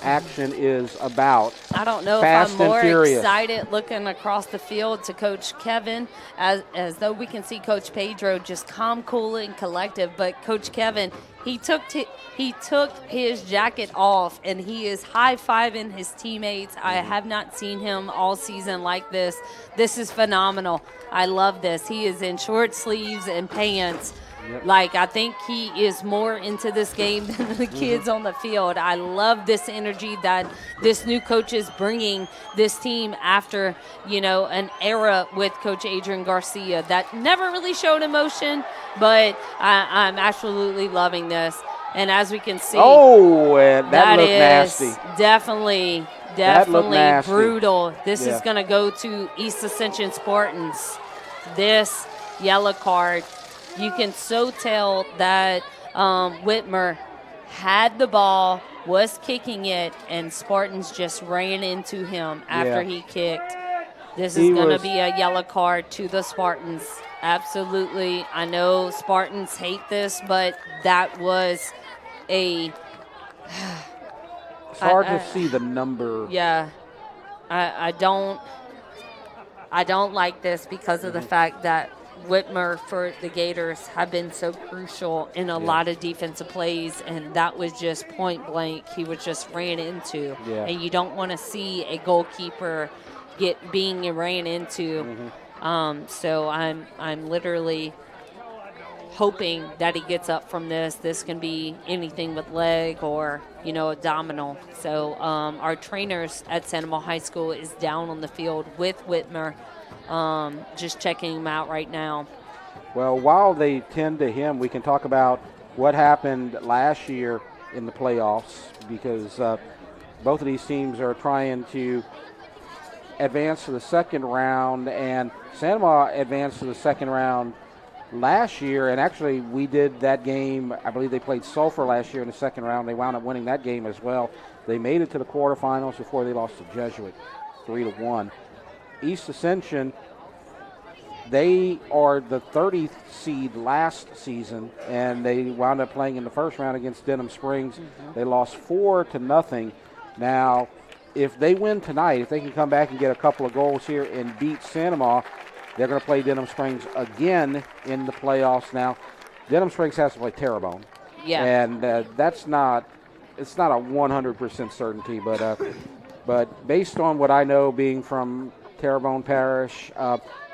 action is about. I don't know Fast if I'm more and furious. excited looking across the field to Coach Kevin, as though we can see Coach Pedro just calm, cool, and collective. But Coach Kevin, he took his jacket off and he is high-fiving his teammates. I have not seen him all season like this. This is phenomenal. I love this. He is in short sleeves and pants. Yep. Like, I think he is more into this game than the kids on the field. I love this energy that this new coach is bringing this team after, an era with Coach Adrian Garcia that never really showed emotion, but I'm absolutely loving this. And as we can see, and that looked nasty. Definitely nasty. Brutal. This is going to go to East Ascension Spartans. This yellow card. You can so tell that Whitmer had the ball, was kicking it, and Spartans just ran into him after he kicked. This is going to be a yellow card to the Spartans. Absolutely. I know Spartans hate this, but that was a... It's hard to see the number. Yeah. I don't like this because of the fact that Whitmer for the Gators have been so crucial in a lot of defensive plays, and that was just point blank. He was just ran into, and you don't want to see a goalkeeper being ran into. So I'm literally hoping that he gets up from this. This can be anything with leg or abdominal. So our trainers at Santa Monica High School is down on the field with Whitmer. Just checking him out right now. Well, while they tend to him, we can talk about what happened last year in the playoffs, because both of these teams are trying to advance to the second round, and Santa Monica advanced to the second round last year, and actually we did that game. I believe they played Sulphur last year in the second round. They wound up winning that game as well. They made it to the quarterfinals before they lost to Jesuit 3-1. East Ascension, they are the 30th seed last season, and they wound up playing in the first round against Denham Springs. They lost 4-0. Now, if they win tonight, if they can come back and get a couple of goals here and beat Santa Monica, they're going to play Denham Springs again in the playoffs. Now, Denham Springs has to play Terrebonne. Yeah. And it's not a 100% certainty, but based on what I know, being from Terrebonne Parish,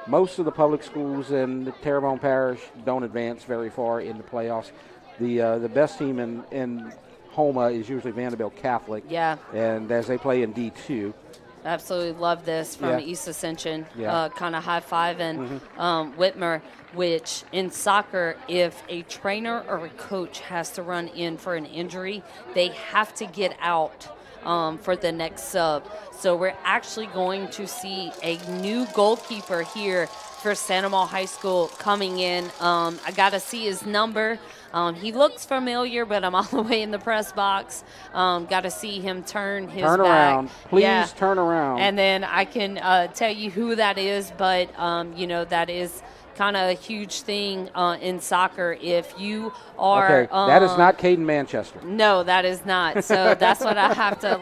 most of the public schools in Terrebonne Parish don't advance very far in the playoffs. The best team in Homa is usually Vanderbilt Catholic. Yeah. And as they play in D2. Absolutely love this from East Ascension. Kind of high-fiving Whitmer, which in soccer, if a trainer or a coach has to run in for an injury, they have to get out for the next sub. So we're actually going to see a new goalkeeper here for Santa Monica High School coming in. I got to see his number. He looks familiar, but I'm all the way in the press box. Got to see him turn his back. Around. Please turn around. And then I can tell you who that is, but, that is kind of a huge thing in soccer. If you are... Okay, that is not Caden Manchester. No, that is not. So that's what I have to,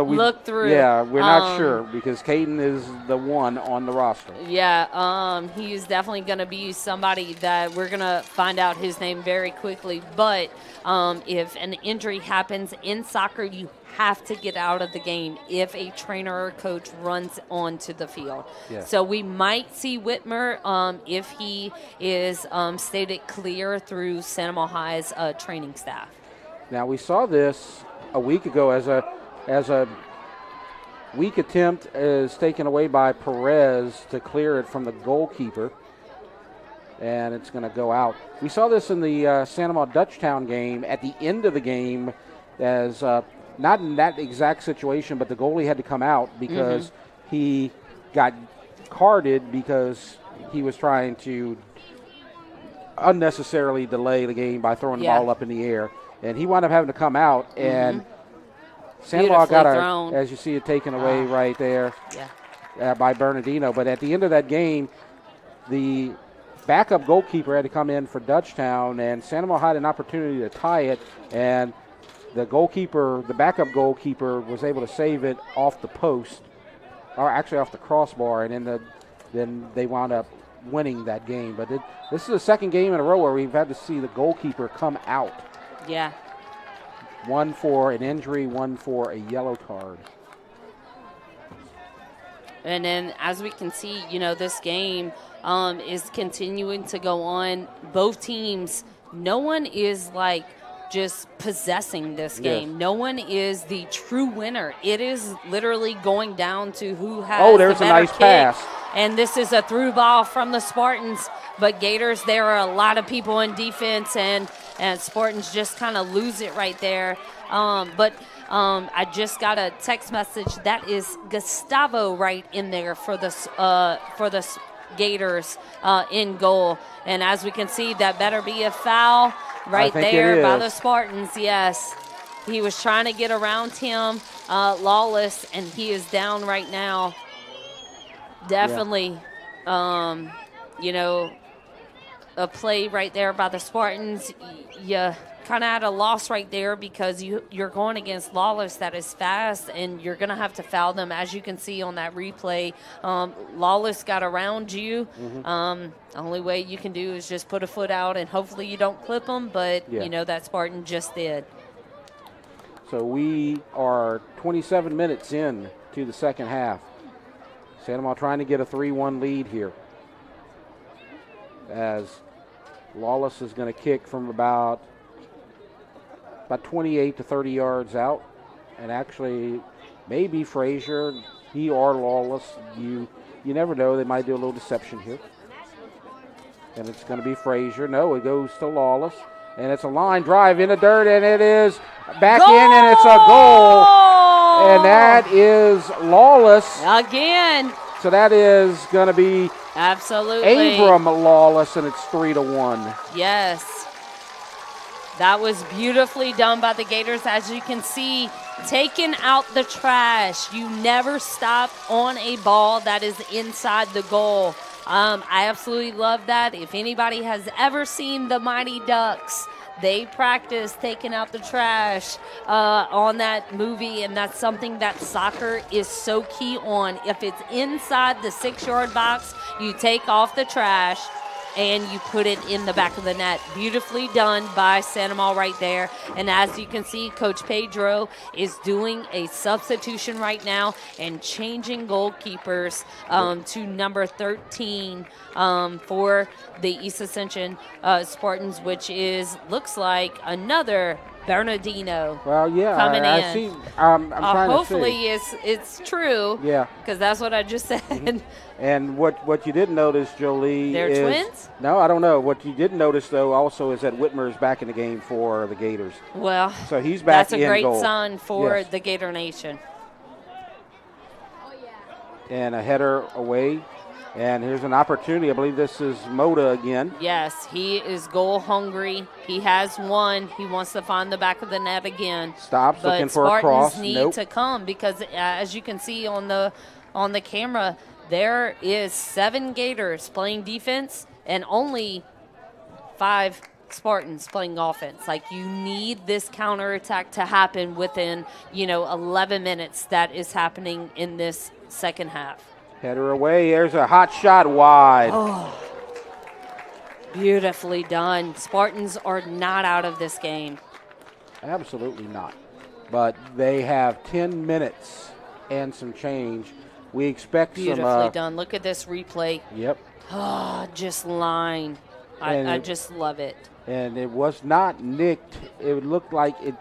look through. Yeah, we're not sure because Caden is the one on the roster. Yeah, he is definitely going to be somebody that we're going to find out his name very quickly. But if an injury happens in soccer, you have to get out of the game if a trainer or coach runs onto the field. Yeah. So we might see Whitmer if he is stated clear through Santa Monica High's training staff. Now we saw this a week ago as a weak attempt is taken away by Perez to clear it from the goalkeeper, and it's going to go out. We saw this in the Santa Monica Dutchtown game at the end of the game as not in that exact situation, but the goalie had to come out because he got carded because he was trying to unnecessarily delay the game by throwing the ball up in the air. And he wound up having to come out, and Sandoval got as you see it taken away right there by Bernardino. But at the end of that game, the backup goalkeeper had to come in for Dutchtown, and Sandoval had an opportunity to tie it, and the backup goalkeeper was able to save it off the post, or actually off the crossbar, and then they wound up winning that game. But this is the second game in a row where we've had to see the goalkeeper come out. Yeah. One for an injury, one for a yellow card. And then as we can see, this game is continuing to go on. Both teams, no one is like just possessing this game. No one is the true winner. It is literally going down to who has there's the a better nice kick. pass. And this is a through ball from the Spartans. But Gators, there are a lot of people in defense, and Spartans just kind of lose it right there. I just got a text message. That is Gustavo right in there for the Gators in goal. And as we can see, that better be a foul right there by the Spartans. Yes. He was trying to get around him, Lawless, and he is down right now. Definitely, a play right there by the Spartans. You kind of had a loss right there because you're going against Lawless that is fast, and you're going to have to foul them. As you can see on that replay, Lawless got around you. The only way you can do is just put a foot out, and hopefully you don't clip them, but, that Spartan just did. So we are 27 minutes in to the second half. Sandoval trying to get a 3-1 lead here, as Lawless is going to kick from about 28 to 30 yards out. And actually, maybe Frazier, he or Lawless. You never know. They might do a little deception here. And it's going to be Frazier. No, it goes to Lawless. And it's a line drive in the dirt, and it is back in, and it's a goal. And that is Lawless. Again. So that is going to be absolutely Abram Lawless, and it's 3-1. Yes. That was beautifully done by the Gators. As you can see, taking out the trash. You never stop on a ball that is inside the goal. I absolutely love that. If anybody has ever seen the Mighty Ducks, they practice taking out the trash on that movie, and that's something that soccer is so key on. If it's inside the 6-yard box, you take off the trash and you put it in the back of the net. Beautifully done by Sandoval right there. And as you can see, Coach Pedro is doing a substitution right now and changing goalkeepers to number 13 for the East Ascension Spartans, which looks like another Bernardino. Well, yeah, coming I in. see. I'm trying hopefully to see. it's true. Yeah, because that's what I just said. And what you didn't notice, Jolie, They're is twins? No, I don't know. What you didn't notice though, also, is that Whitmer's back in the game for the Gators. Well, so he's back. That's a great goal. sign for the Gator Nation. And a header away. And here's an opportunity. I believe this is Moda again. Yes, he is goal hungry. He has one. He wants to find the back of the net again. Stops, looking for a cross. Spartans need to come because, as you can see on the camera, there is 7 Gators playing defense and only 5 Spartans playing offense. Like, you need this counterattack to happen within 11 minutes. That is happening in this second half. Header away. There's a hot shot wide. Oh, beautifully done. Spartans are not out of this game. Absolutely not. But they have 10 minutes and some change. We expect beautifully done. Look at this replay. Yep. Oh, just line. I just love it. And it was not nicked. It looked like it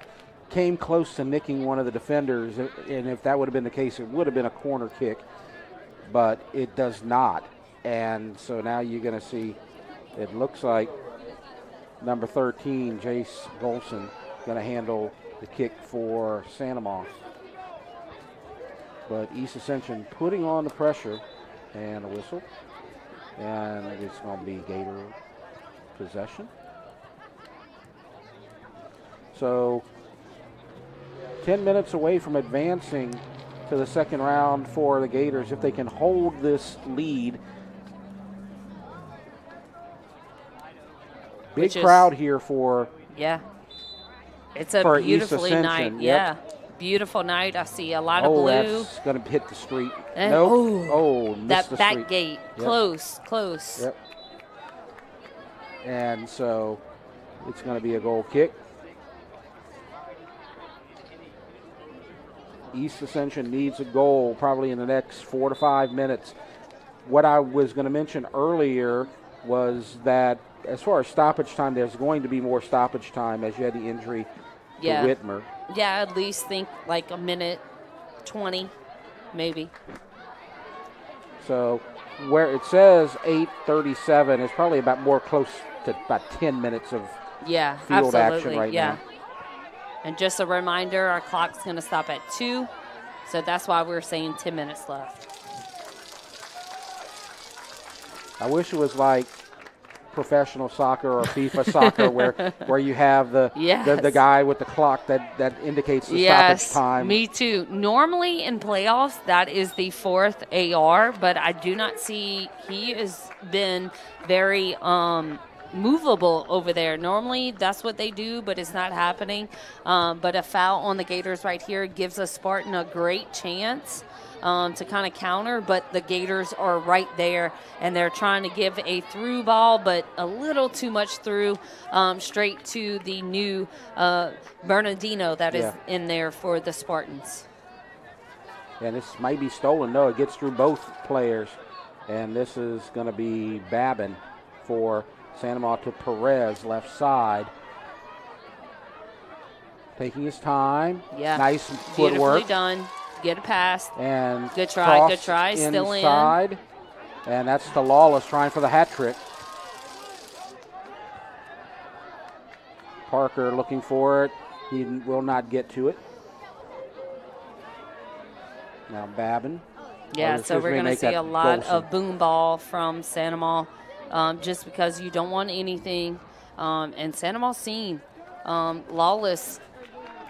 came close to nicking one of the defenders. And if that would have been the case, it would have been a corner kick. But it does not. And so now you're going to see, it looks like number 13, Jace Golson, going to handle the kick for Santa Monica. But East Ascension putting on the pressure, and a whistle. And it's going to be Gator possession. So 10 minutes away from advancing to the second round for the Gators if they can hold this lead. Big crowd here for it's a beautifully night. Yep. Yeah, beautiful night. I see a lot of blue. That's going to hit the street. And, nope. That the back street. gate. Yep. Close. Yep. And so it's going to be a goal kick. East Ascension needs a goal probably in the next 4 to 5 minutes. What I was going to mention earlier was that as far as stoppage time, there's going to be more stoppage time as you had the injury to Whitmer. Yeah, at least think like a minute 20, maybe. So where it says 8:37, it's probably about more close to about 10 minutes of field action right now. And just a reminder, our clock's going to stop at 2, so that's why we're saying 10 minutes left. I wish it was like professional soccer or FIFA soccer where you have the guy with the clock that indicates the stoppage time. Me too. Normally in playoffs, that is the 4th AR, but I do not see he has been very movable over there. Normally that's what they do, but it's not happening. But a foul on the Gators right here gives us Spartan a great chance to kind of counter, but the Gators are right there, and they're trying to give a through ball, but a little too much through straight to the new Bernardino that is in there for the Spartans. And this might be stolen. No, it gets through both players, and this is going to be Babin for Santa Monica to Perez, left side. Taking his time. Yeah. Nice Beautifully footwork. done. Get it past. And good try. Still inside. And that's to Lawless trying for the hat trick. Parker looking for it. He will not get to it. Now Babin. Yeah, so we're going to see a lot of boom ball from Santa Monica. Just because you don't want anything. And Santa Mo's seen Lawless,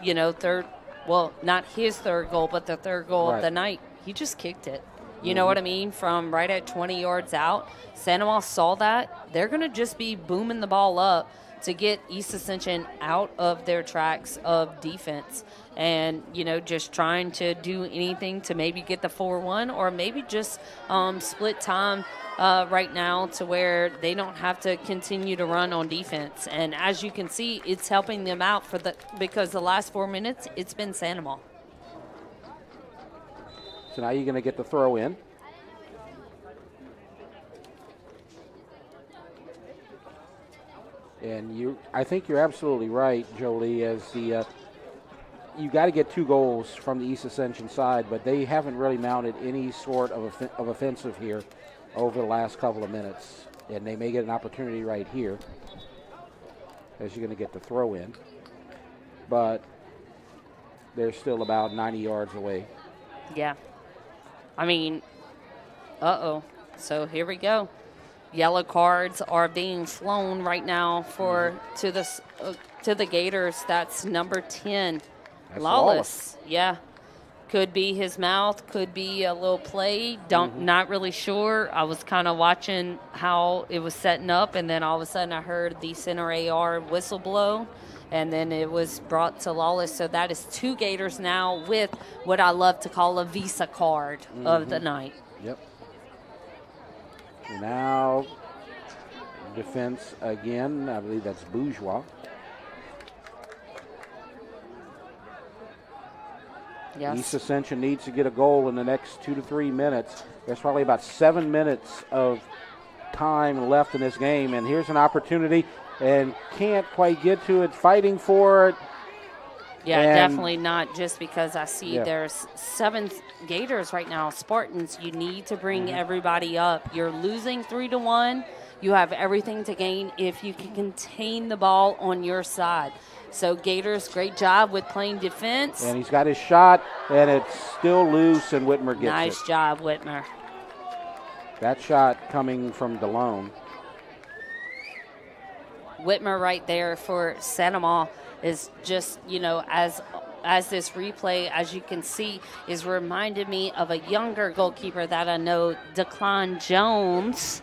third, well, not his third goal, but the third goal of the night. He just kicked it. You know what I mean? From right at 20 yards out. Santa Monica saw that. They're going to just be booming the ball up to get East Ascension out of their tracks of defense. And, just trying to do anything to maybe get the 4-1 or maybe just split time right now to where they don't have to continue to run on defense. And as you can see, it's helping them out because the last 4 minutes, it's been Santa Monica. So now you're going to get the throw in. And I think you're absolutely right, Jolie, as you got to get 2 goals from the East Ascension side, but they haven't really mounted any sort of offensive here over the last couple of minutes. And they may get an opportunity right here as you're going to get the throw in. But they're still about 90 yards away. Yeah. I mean, So here we go. Yellow cards are being flown right now to the Gators. That's number 10. That's Lawless. Yeah. Could be his mouth, could be a little play. Not really sure. I was kind of watching how it was setting up, and then all of a sudden I heard the center AR whistle blow, and then it was brought to Lawless. So that is 2 Gators now with what I love to call a Visa card of the night. Yep. Now defense again. I believe that's Bourgeois. Yes. East Ascension needs to get a goal in the next 2 to 3 minutes. There's probably about 7 minutes of time left in this game, and here's an opportunity, and can't quite get to it, fighting for it. Yeah, definitely not, just because I see there's 7 Gators right now. Spartans, you need to bring everybody up. You're losing 3-1. You have everything to gain if you can contain the ball on your side. So Gators, great job with playing defense. And he's got his shot, and it's still loose, and Whitmer gets it. Nice job, Whitmer. That shot coming from DeLone. Whitmer right there for Sanoma is just, as this replay, as you can see, is reminded me of a younger goalkeeper that I know, Declan Jones.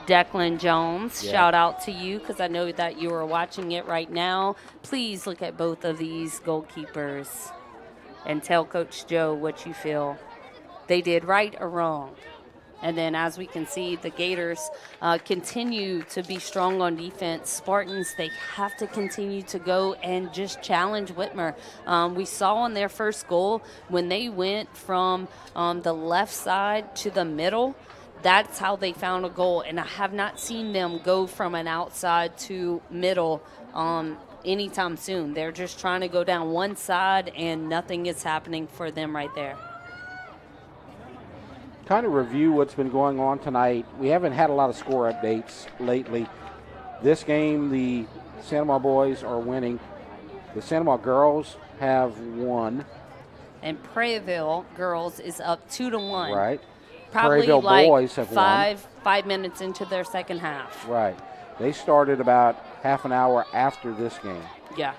Declan Jones, shout out to you because I know that you are watching it right now. Please look at both of these goalkeepers and tell Coach Joe what you feel they did right or wrong. And then as we can see, the Gators continue to be strong on defense. Spartans, they have to continue to go and just challenge Whitmer. We saw on their first goal when they went from the left side to the middle, that's how they found a goal. And I have not seen them go from an outside to middle anytime soon. They're just trying to go down one side, and nothing is happening for them right there. Kind of review what's been going on tonight. We haven't had a lot of score updates lately. This game, the Sanoma boys are winning. The Sanoma girls have won. And Prairieville girls is up 2-1. Right. Probably Prairieville like boys have won. 5 minutes into their second half. Right. They started about half an hour after this game. Yeah.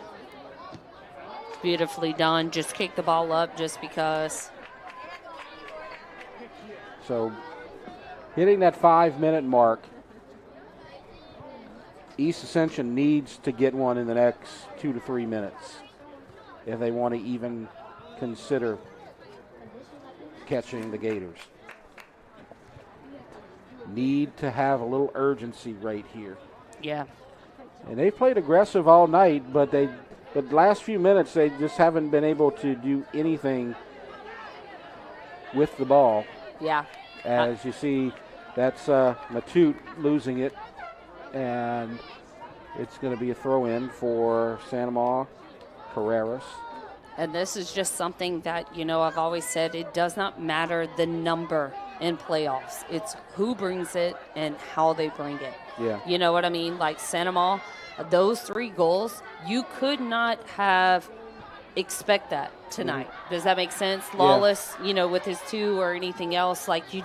Beautifully done. Just kick the ball up just because. So hitting that 5-minute mark, East Ascension needs to get one in the next 2 to 3 minutes if they want to even consider catching the Gators. Need to have a little urgency right here. Yeah. And they played aggressive all night, but the last few minutes they just haven't been able to do anything with the ball. Yeah. As you see, that's Matute losing it, and it's going to be a throw-in for Sanoma Carreras. And this is just something that, I've always said, it does not matter the number in playoffs. It's who brings it and how they bring it. Yeah. You know what I mean? Like Sanoma, those 3 goals, you could not have expect that tonight. Does that make sense? Lawless, with his 2 or anything else, like you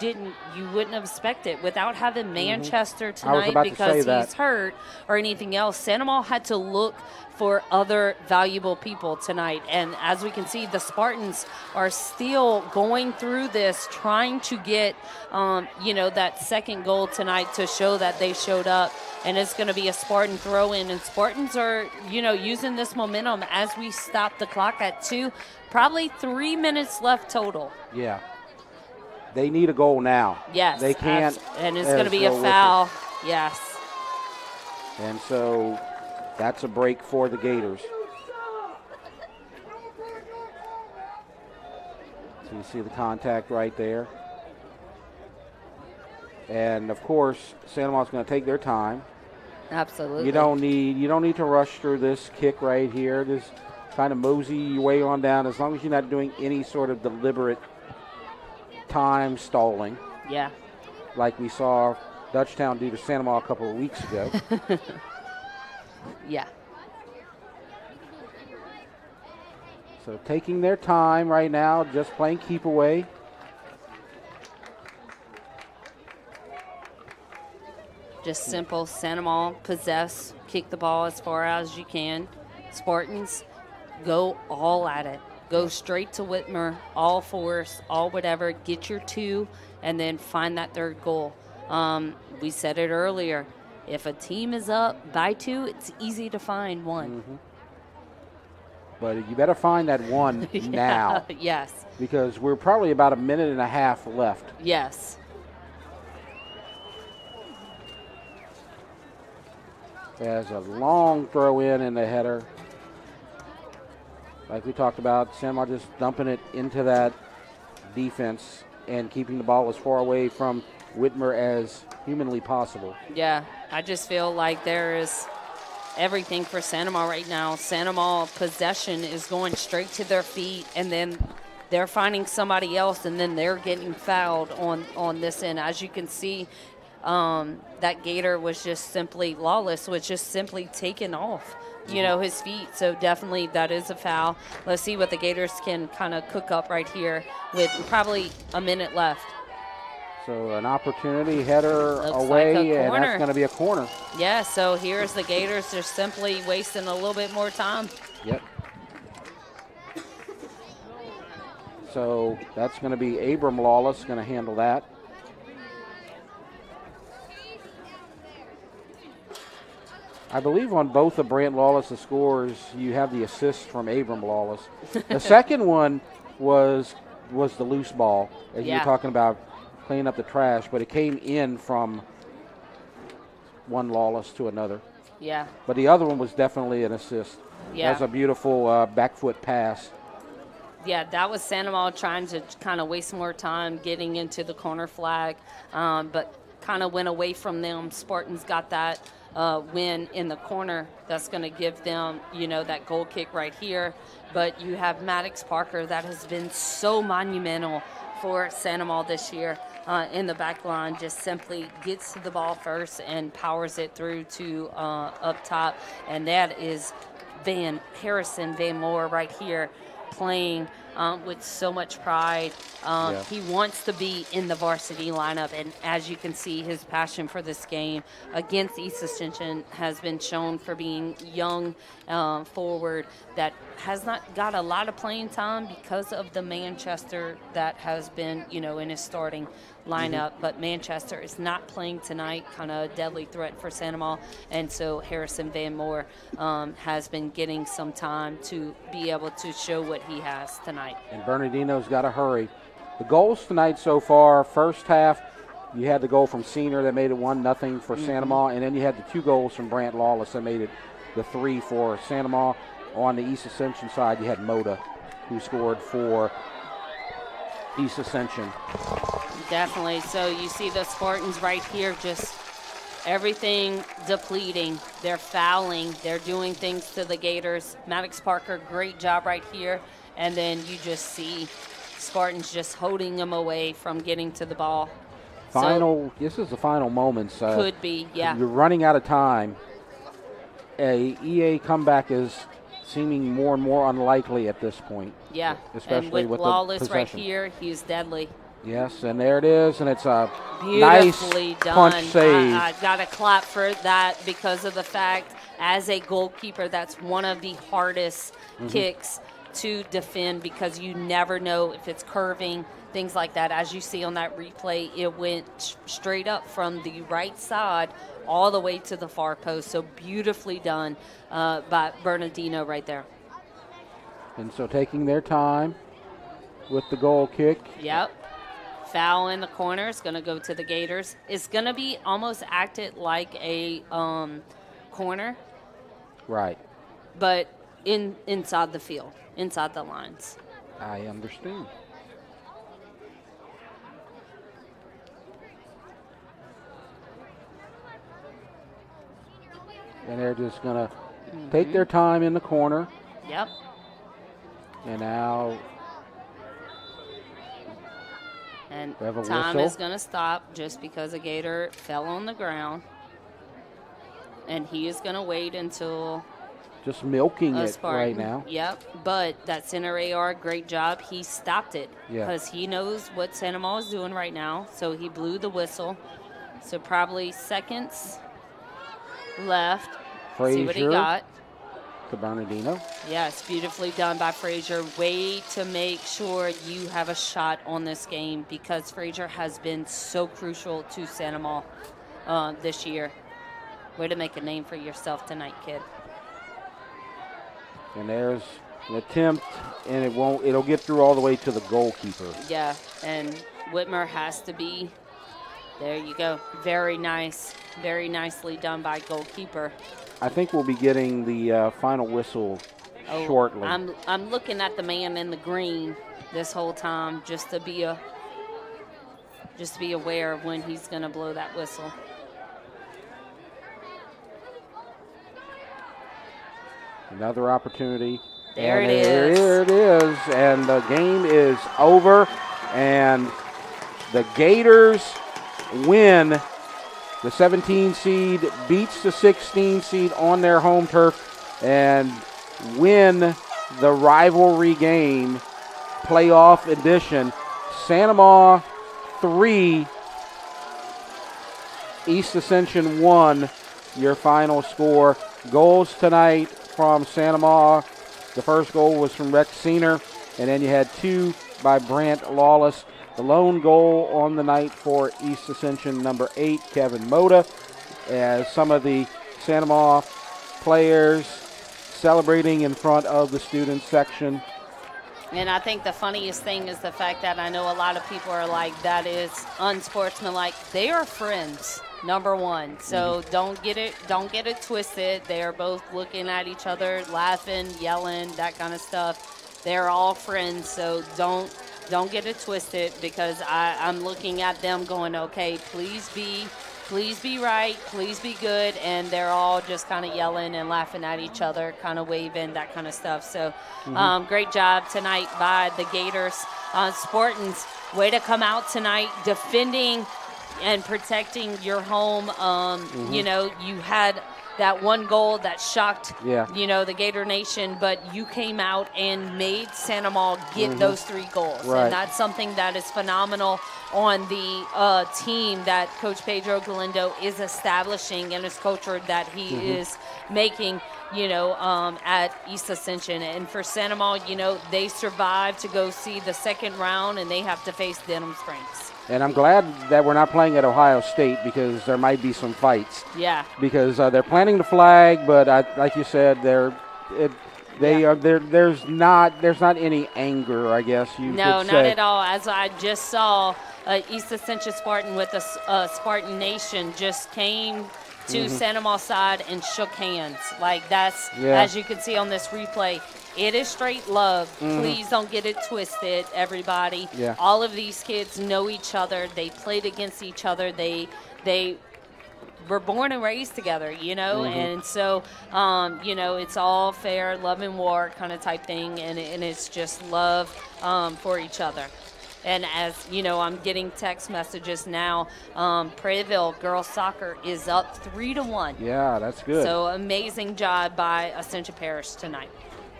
wouldn't expect it without having Manchester tonight because he's hurt or anything else. Sanoma had to look for other valuable people tonight. And as we can see, the Spartans are still going through this, trying to get, that second goal tonight to show that they showed up. And it's going to be a Spartan throw-in. And Spartans are, using this momentum as we stop the clock at 2. Probably 3 minutes left total. Yeah. They need a goal now. Yes. They can't. And it's going to be a foul. Yes. And so that's a break for the Gators. So you see the contact right there. And of course, Sanoma's going to take their time. Absolutely. You don't need to rush through this kick right here. Just kind of mosey your way on down as long as you're not doing any sort of deliberate time stalling. Yeah. Like we saw Dutchtown do to Sanoma a couple of weeks ago. Yeah. So taking their time right now, just playing keep away. Just simple, Sanoma, possess, kick the ball as far as you can. Spartans, go all at it. Go straight to Whitmer, all force, all whatever. Get your 2, and then find that third goal. We said it earlier. If a team is up by 2, it's easy to find 1. Mm-hmm. But you better find that 1 now. Yes. Because we're probably about a minute and a half left. Yes. There's a long throw in the header. Like we talked about, Sanoma just dumping it into that defense and keeping the ball as far away from Whitmer as humanly possible. Yeah, I just feel like there is everything for Sanoma right now. Sanoma possession is going straight to their feet, and then they're finding somebody else, and then they're getting fouled on this end. As you can see, that Gator was just simply Lawless, was just simply taken off, his feet. So definitely that is a foul. Let's see what the Gators can kind of cook up right here with probably a minute left. So an opportunity, header Looks away, like a and corner. that's going to be a corner. Yeah, so here's the Gators just simply wasting a little bit more time. Yep. So that's going to be Abram Lawless going to handle that. I believe on both of Brant Lawless' scores, you have the assist from Abram Lawless. The second one was the loose ball, as you were talking about cleaning up the trash, but it came in from one Lawless to another. Yeah. But the other one was definitely an assist. Yeah. That's a beautiful back foot pass. Yeah, that was Sandoval trying to kind of waste more time getting into the corner flag, but kind of went away from them. Spartans got that win in the corner. That's going to give them, that goal kick right here. But you have Maddox Parker that has been so monumental for Sandoval this year in the back line. Just simply gets to the ball first and powers it through to up top. And that is Harrison Van Moore right here, playing with so much pride. He wants to be in the varsity lineup, and as you can see, his passion for this game against East Ascension has been shown for being young forward that has not got a lot of playing time because of the Manchester that has been, in his starting lineup. But Manchester is not playing tonight, kind of a deadly threat for Sandoval, and so Harrison Van Moore has been getting some time to be able to show what he has tonight. And Bernardino's got to hurry. The goals tonight so far, first half, you had the goal from Senior that made it 1-0 for Sandoval, and then you had the 2 goals from Brant Lawless that made it the 3 for Sandoval. On the East Ascension side, you had Moda, who scored for East Ascension. Definitely. So you see the Spartans right here, just everything depleting. They're fouling. They're doing things to the Gators. Maddox Parker, great job right here. And then you just see Spartans just holding them away from getting to the ball. This is the final moments. Could be, yeah. You're running out of time. A EA comeback is seeming more and more unlikely at this point. Yeah, especially and with the Lawless right possession. here, he's deadly. Yes, and there it is, and it's a Beautifully nice done. punch save. I got to clap for that because of the fact, as a goalkeeper, that's one of the hardest kicks to defend because you never know if it's curving, things like that. As you see on that replay, it went straight up from the right side all the way to the far post. So beautifully done by Bernardino right there. And so taking their time with the goal kick. Yep. Foul in the corner. It's going to go to the Gators. It's going to be almost acted like a corner. Right. But inside the field, inside the lines. I understand. And they're just going to take their time in the corner. Yep. And now And we have a time whistle. is going to stop just because a Gator fell on the ground. And he is going to wait until just milking a it Spartan. right now. Yep. But that center AR, great job. He stopped it because he knows what Sandoval is doing right now. So he blew the whistle. So probably seconds left. See what he Frazier got. to Bernardino. Yes, beautifully done by Frazier. Way to make sure you have a shot on this game because Frazier has been so crucial to Sandoval this year. Way to make a name for yourself tonight, kid. And there's an attempt, and it'll get through all the way to the goalkeeper. Yeah, and Whitmer has to be. There you go. Very nice. Very nicely done by goalkeeper. I think we'll be getting the final whistle shortly. I'm looking at the man in the green this whole time just to be aware of when he's going to blow that whistle. Another opportunity. There and it is. There it is, and the game is over, and the Gators win The 17 seed beats the 16 seed on their home turf and win the rivalry game, playoff edition. Santa Maria 3, East Ascension 1, your final score. Goals tonight from Santa Maria. The first goal was from Rex Senior, and then you had 2 by Brant Lawless. The lone goal on the night for East Ascension, number 8, Kevin Moda, as some of the Santa Maria players celebrating in front of the student section. And I think the funniest thing is the fact that I know a lot of people are like, that is unsportsmanlike. They are friends, number one. So don't get it twisted. They are both looking at each other, laughing, yelling, that kind of stuff. They're all friends, so don't get it twisted, because I'm looking at them going, okay, please be right, please be good, and they're all just kind of yelling and laughing at each other, kind of waving, that kind of stuff. So great job tonight by the Gators. Spartans, way to come out tonight defending and protecting your home. You know, you had that one goal that shocked, you know, the Gator Nation, but you came out and made Santa Maria get those 3 goals. Right. And that's something that is phenomenal on the team that Coach Pedro Galindo is establishing, and his culture that he is making, you know, at East Ascension. And for Santa Maria, you know, they survived to go see the second round, and they have to face Denham Springs. And I'm glad that we're not playing at Ohio State, because there might be some fights. Yeah. Because they're planting the flag, but like you said, there's not any anger, I guess you could say. No, not at all. As I just saw, East Ascension Spartan with the Spartan Nation just came to Santa Maria side and shook hands. Like, that's, as you can see on this replay, it is straight love. Please don't get it twisted, everybody. Yeah. All of these kids know each other. They played against each other. They were born and raised together, you know, and so, you know, it's all fair, love and war kind of type thing, and it's just love for each other. And as you know, I'm getting text messages now. Prairieville girls soccer is up 3-1. Yeah, that's good. So amazing job by Ascension Parish tonight.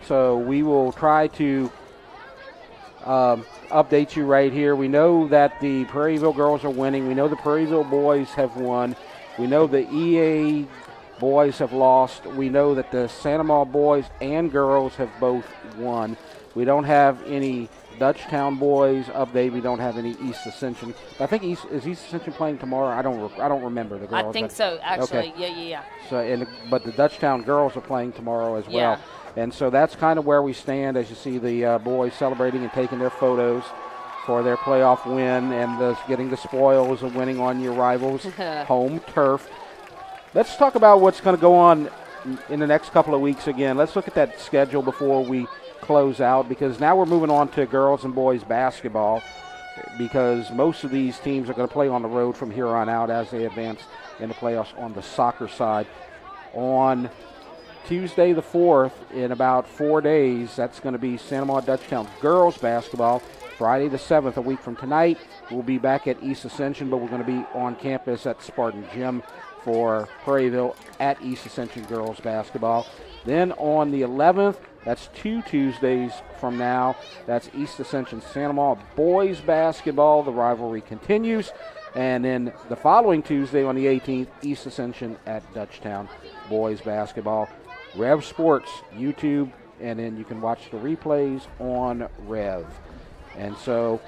So we will try to update you right here. We know that the Prairieville girls are winning. We know the Prairieville boys have won. We know the EA boys have lost. We know that the Santa Maria boys and girls have both won. We don't have any Dutchtown boys update. We don't have any East Ascension. I think East Ascension playing tomorrow? I don't remember the girls. I think so, actually. Okay. Yeah. So, but the Dutchtown girls are playing tomorrow as well. Yeah. And so that's kind of where we stand, as you see the boys celebrating and taking their photos for their playoff win, and getting the spoils of winning on your rivals' home turf. Let's talk about what's going to go on in the next couple of weeks again. Let's look at that schedule before we close out, because now we're moving on to girls and boys basketball, because most of these teams are going to play on the road from here on out as they advance in the playoffs on the soccer side. On Tuesday the 4th, in about 4 days, that's going to be Santa Maria Dutchtown girls basketball. Friday the 7th, a week from tonight, we'll be back at East Ascension, but we're going to be on campus at Spartan Gym for Prairieville at East Ascension girls basketball. Then on the 11th, that's 2 Tuesdays from now, that's East Ascension Santa Maria boys basketball. The rivalry continues. And then the following Tuesday on the 18th, East Ascension at Dutchtown boys basketball. Rev Sports, YouTube, and then you can watch the replays on Rev. And so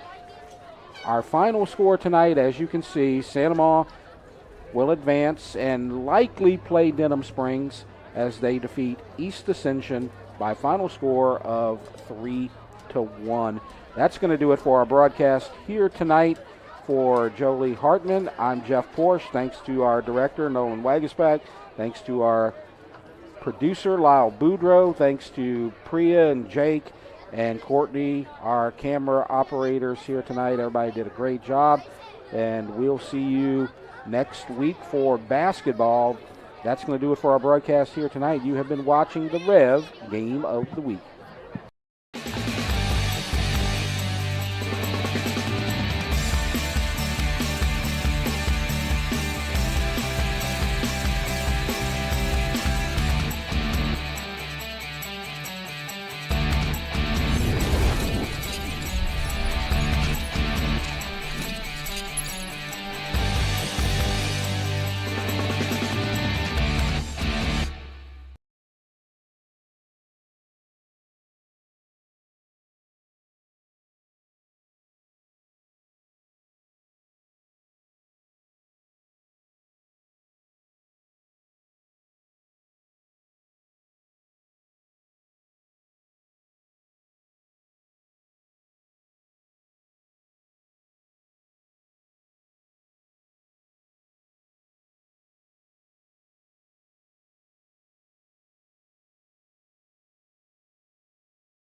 our final score tonight, as you can see, Santa Maria will advance and likely play Denham Springs as they defeat East Ascension by final score of 3-1. That's going to do it for our broadcast here tonight. For Jolie Hartman, I'm Jeff Porsche. Thanks to our director, Nolan Wagesback. Thanks to our producer, Lyle Boudreau. Thanks to Priya and Jake and Courtney, our camera operators here tonight. Everybody did a great job. And we'll see you next week for basketball. That's going to do it for our broadcast here tonight. You have been watching the Rev Game of the Week.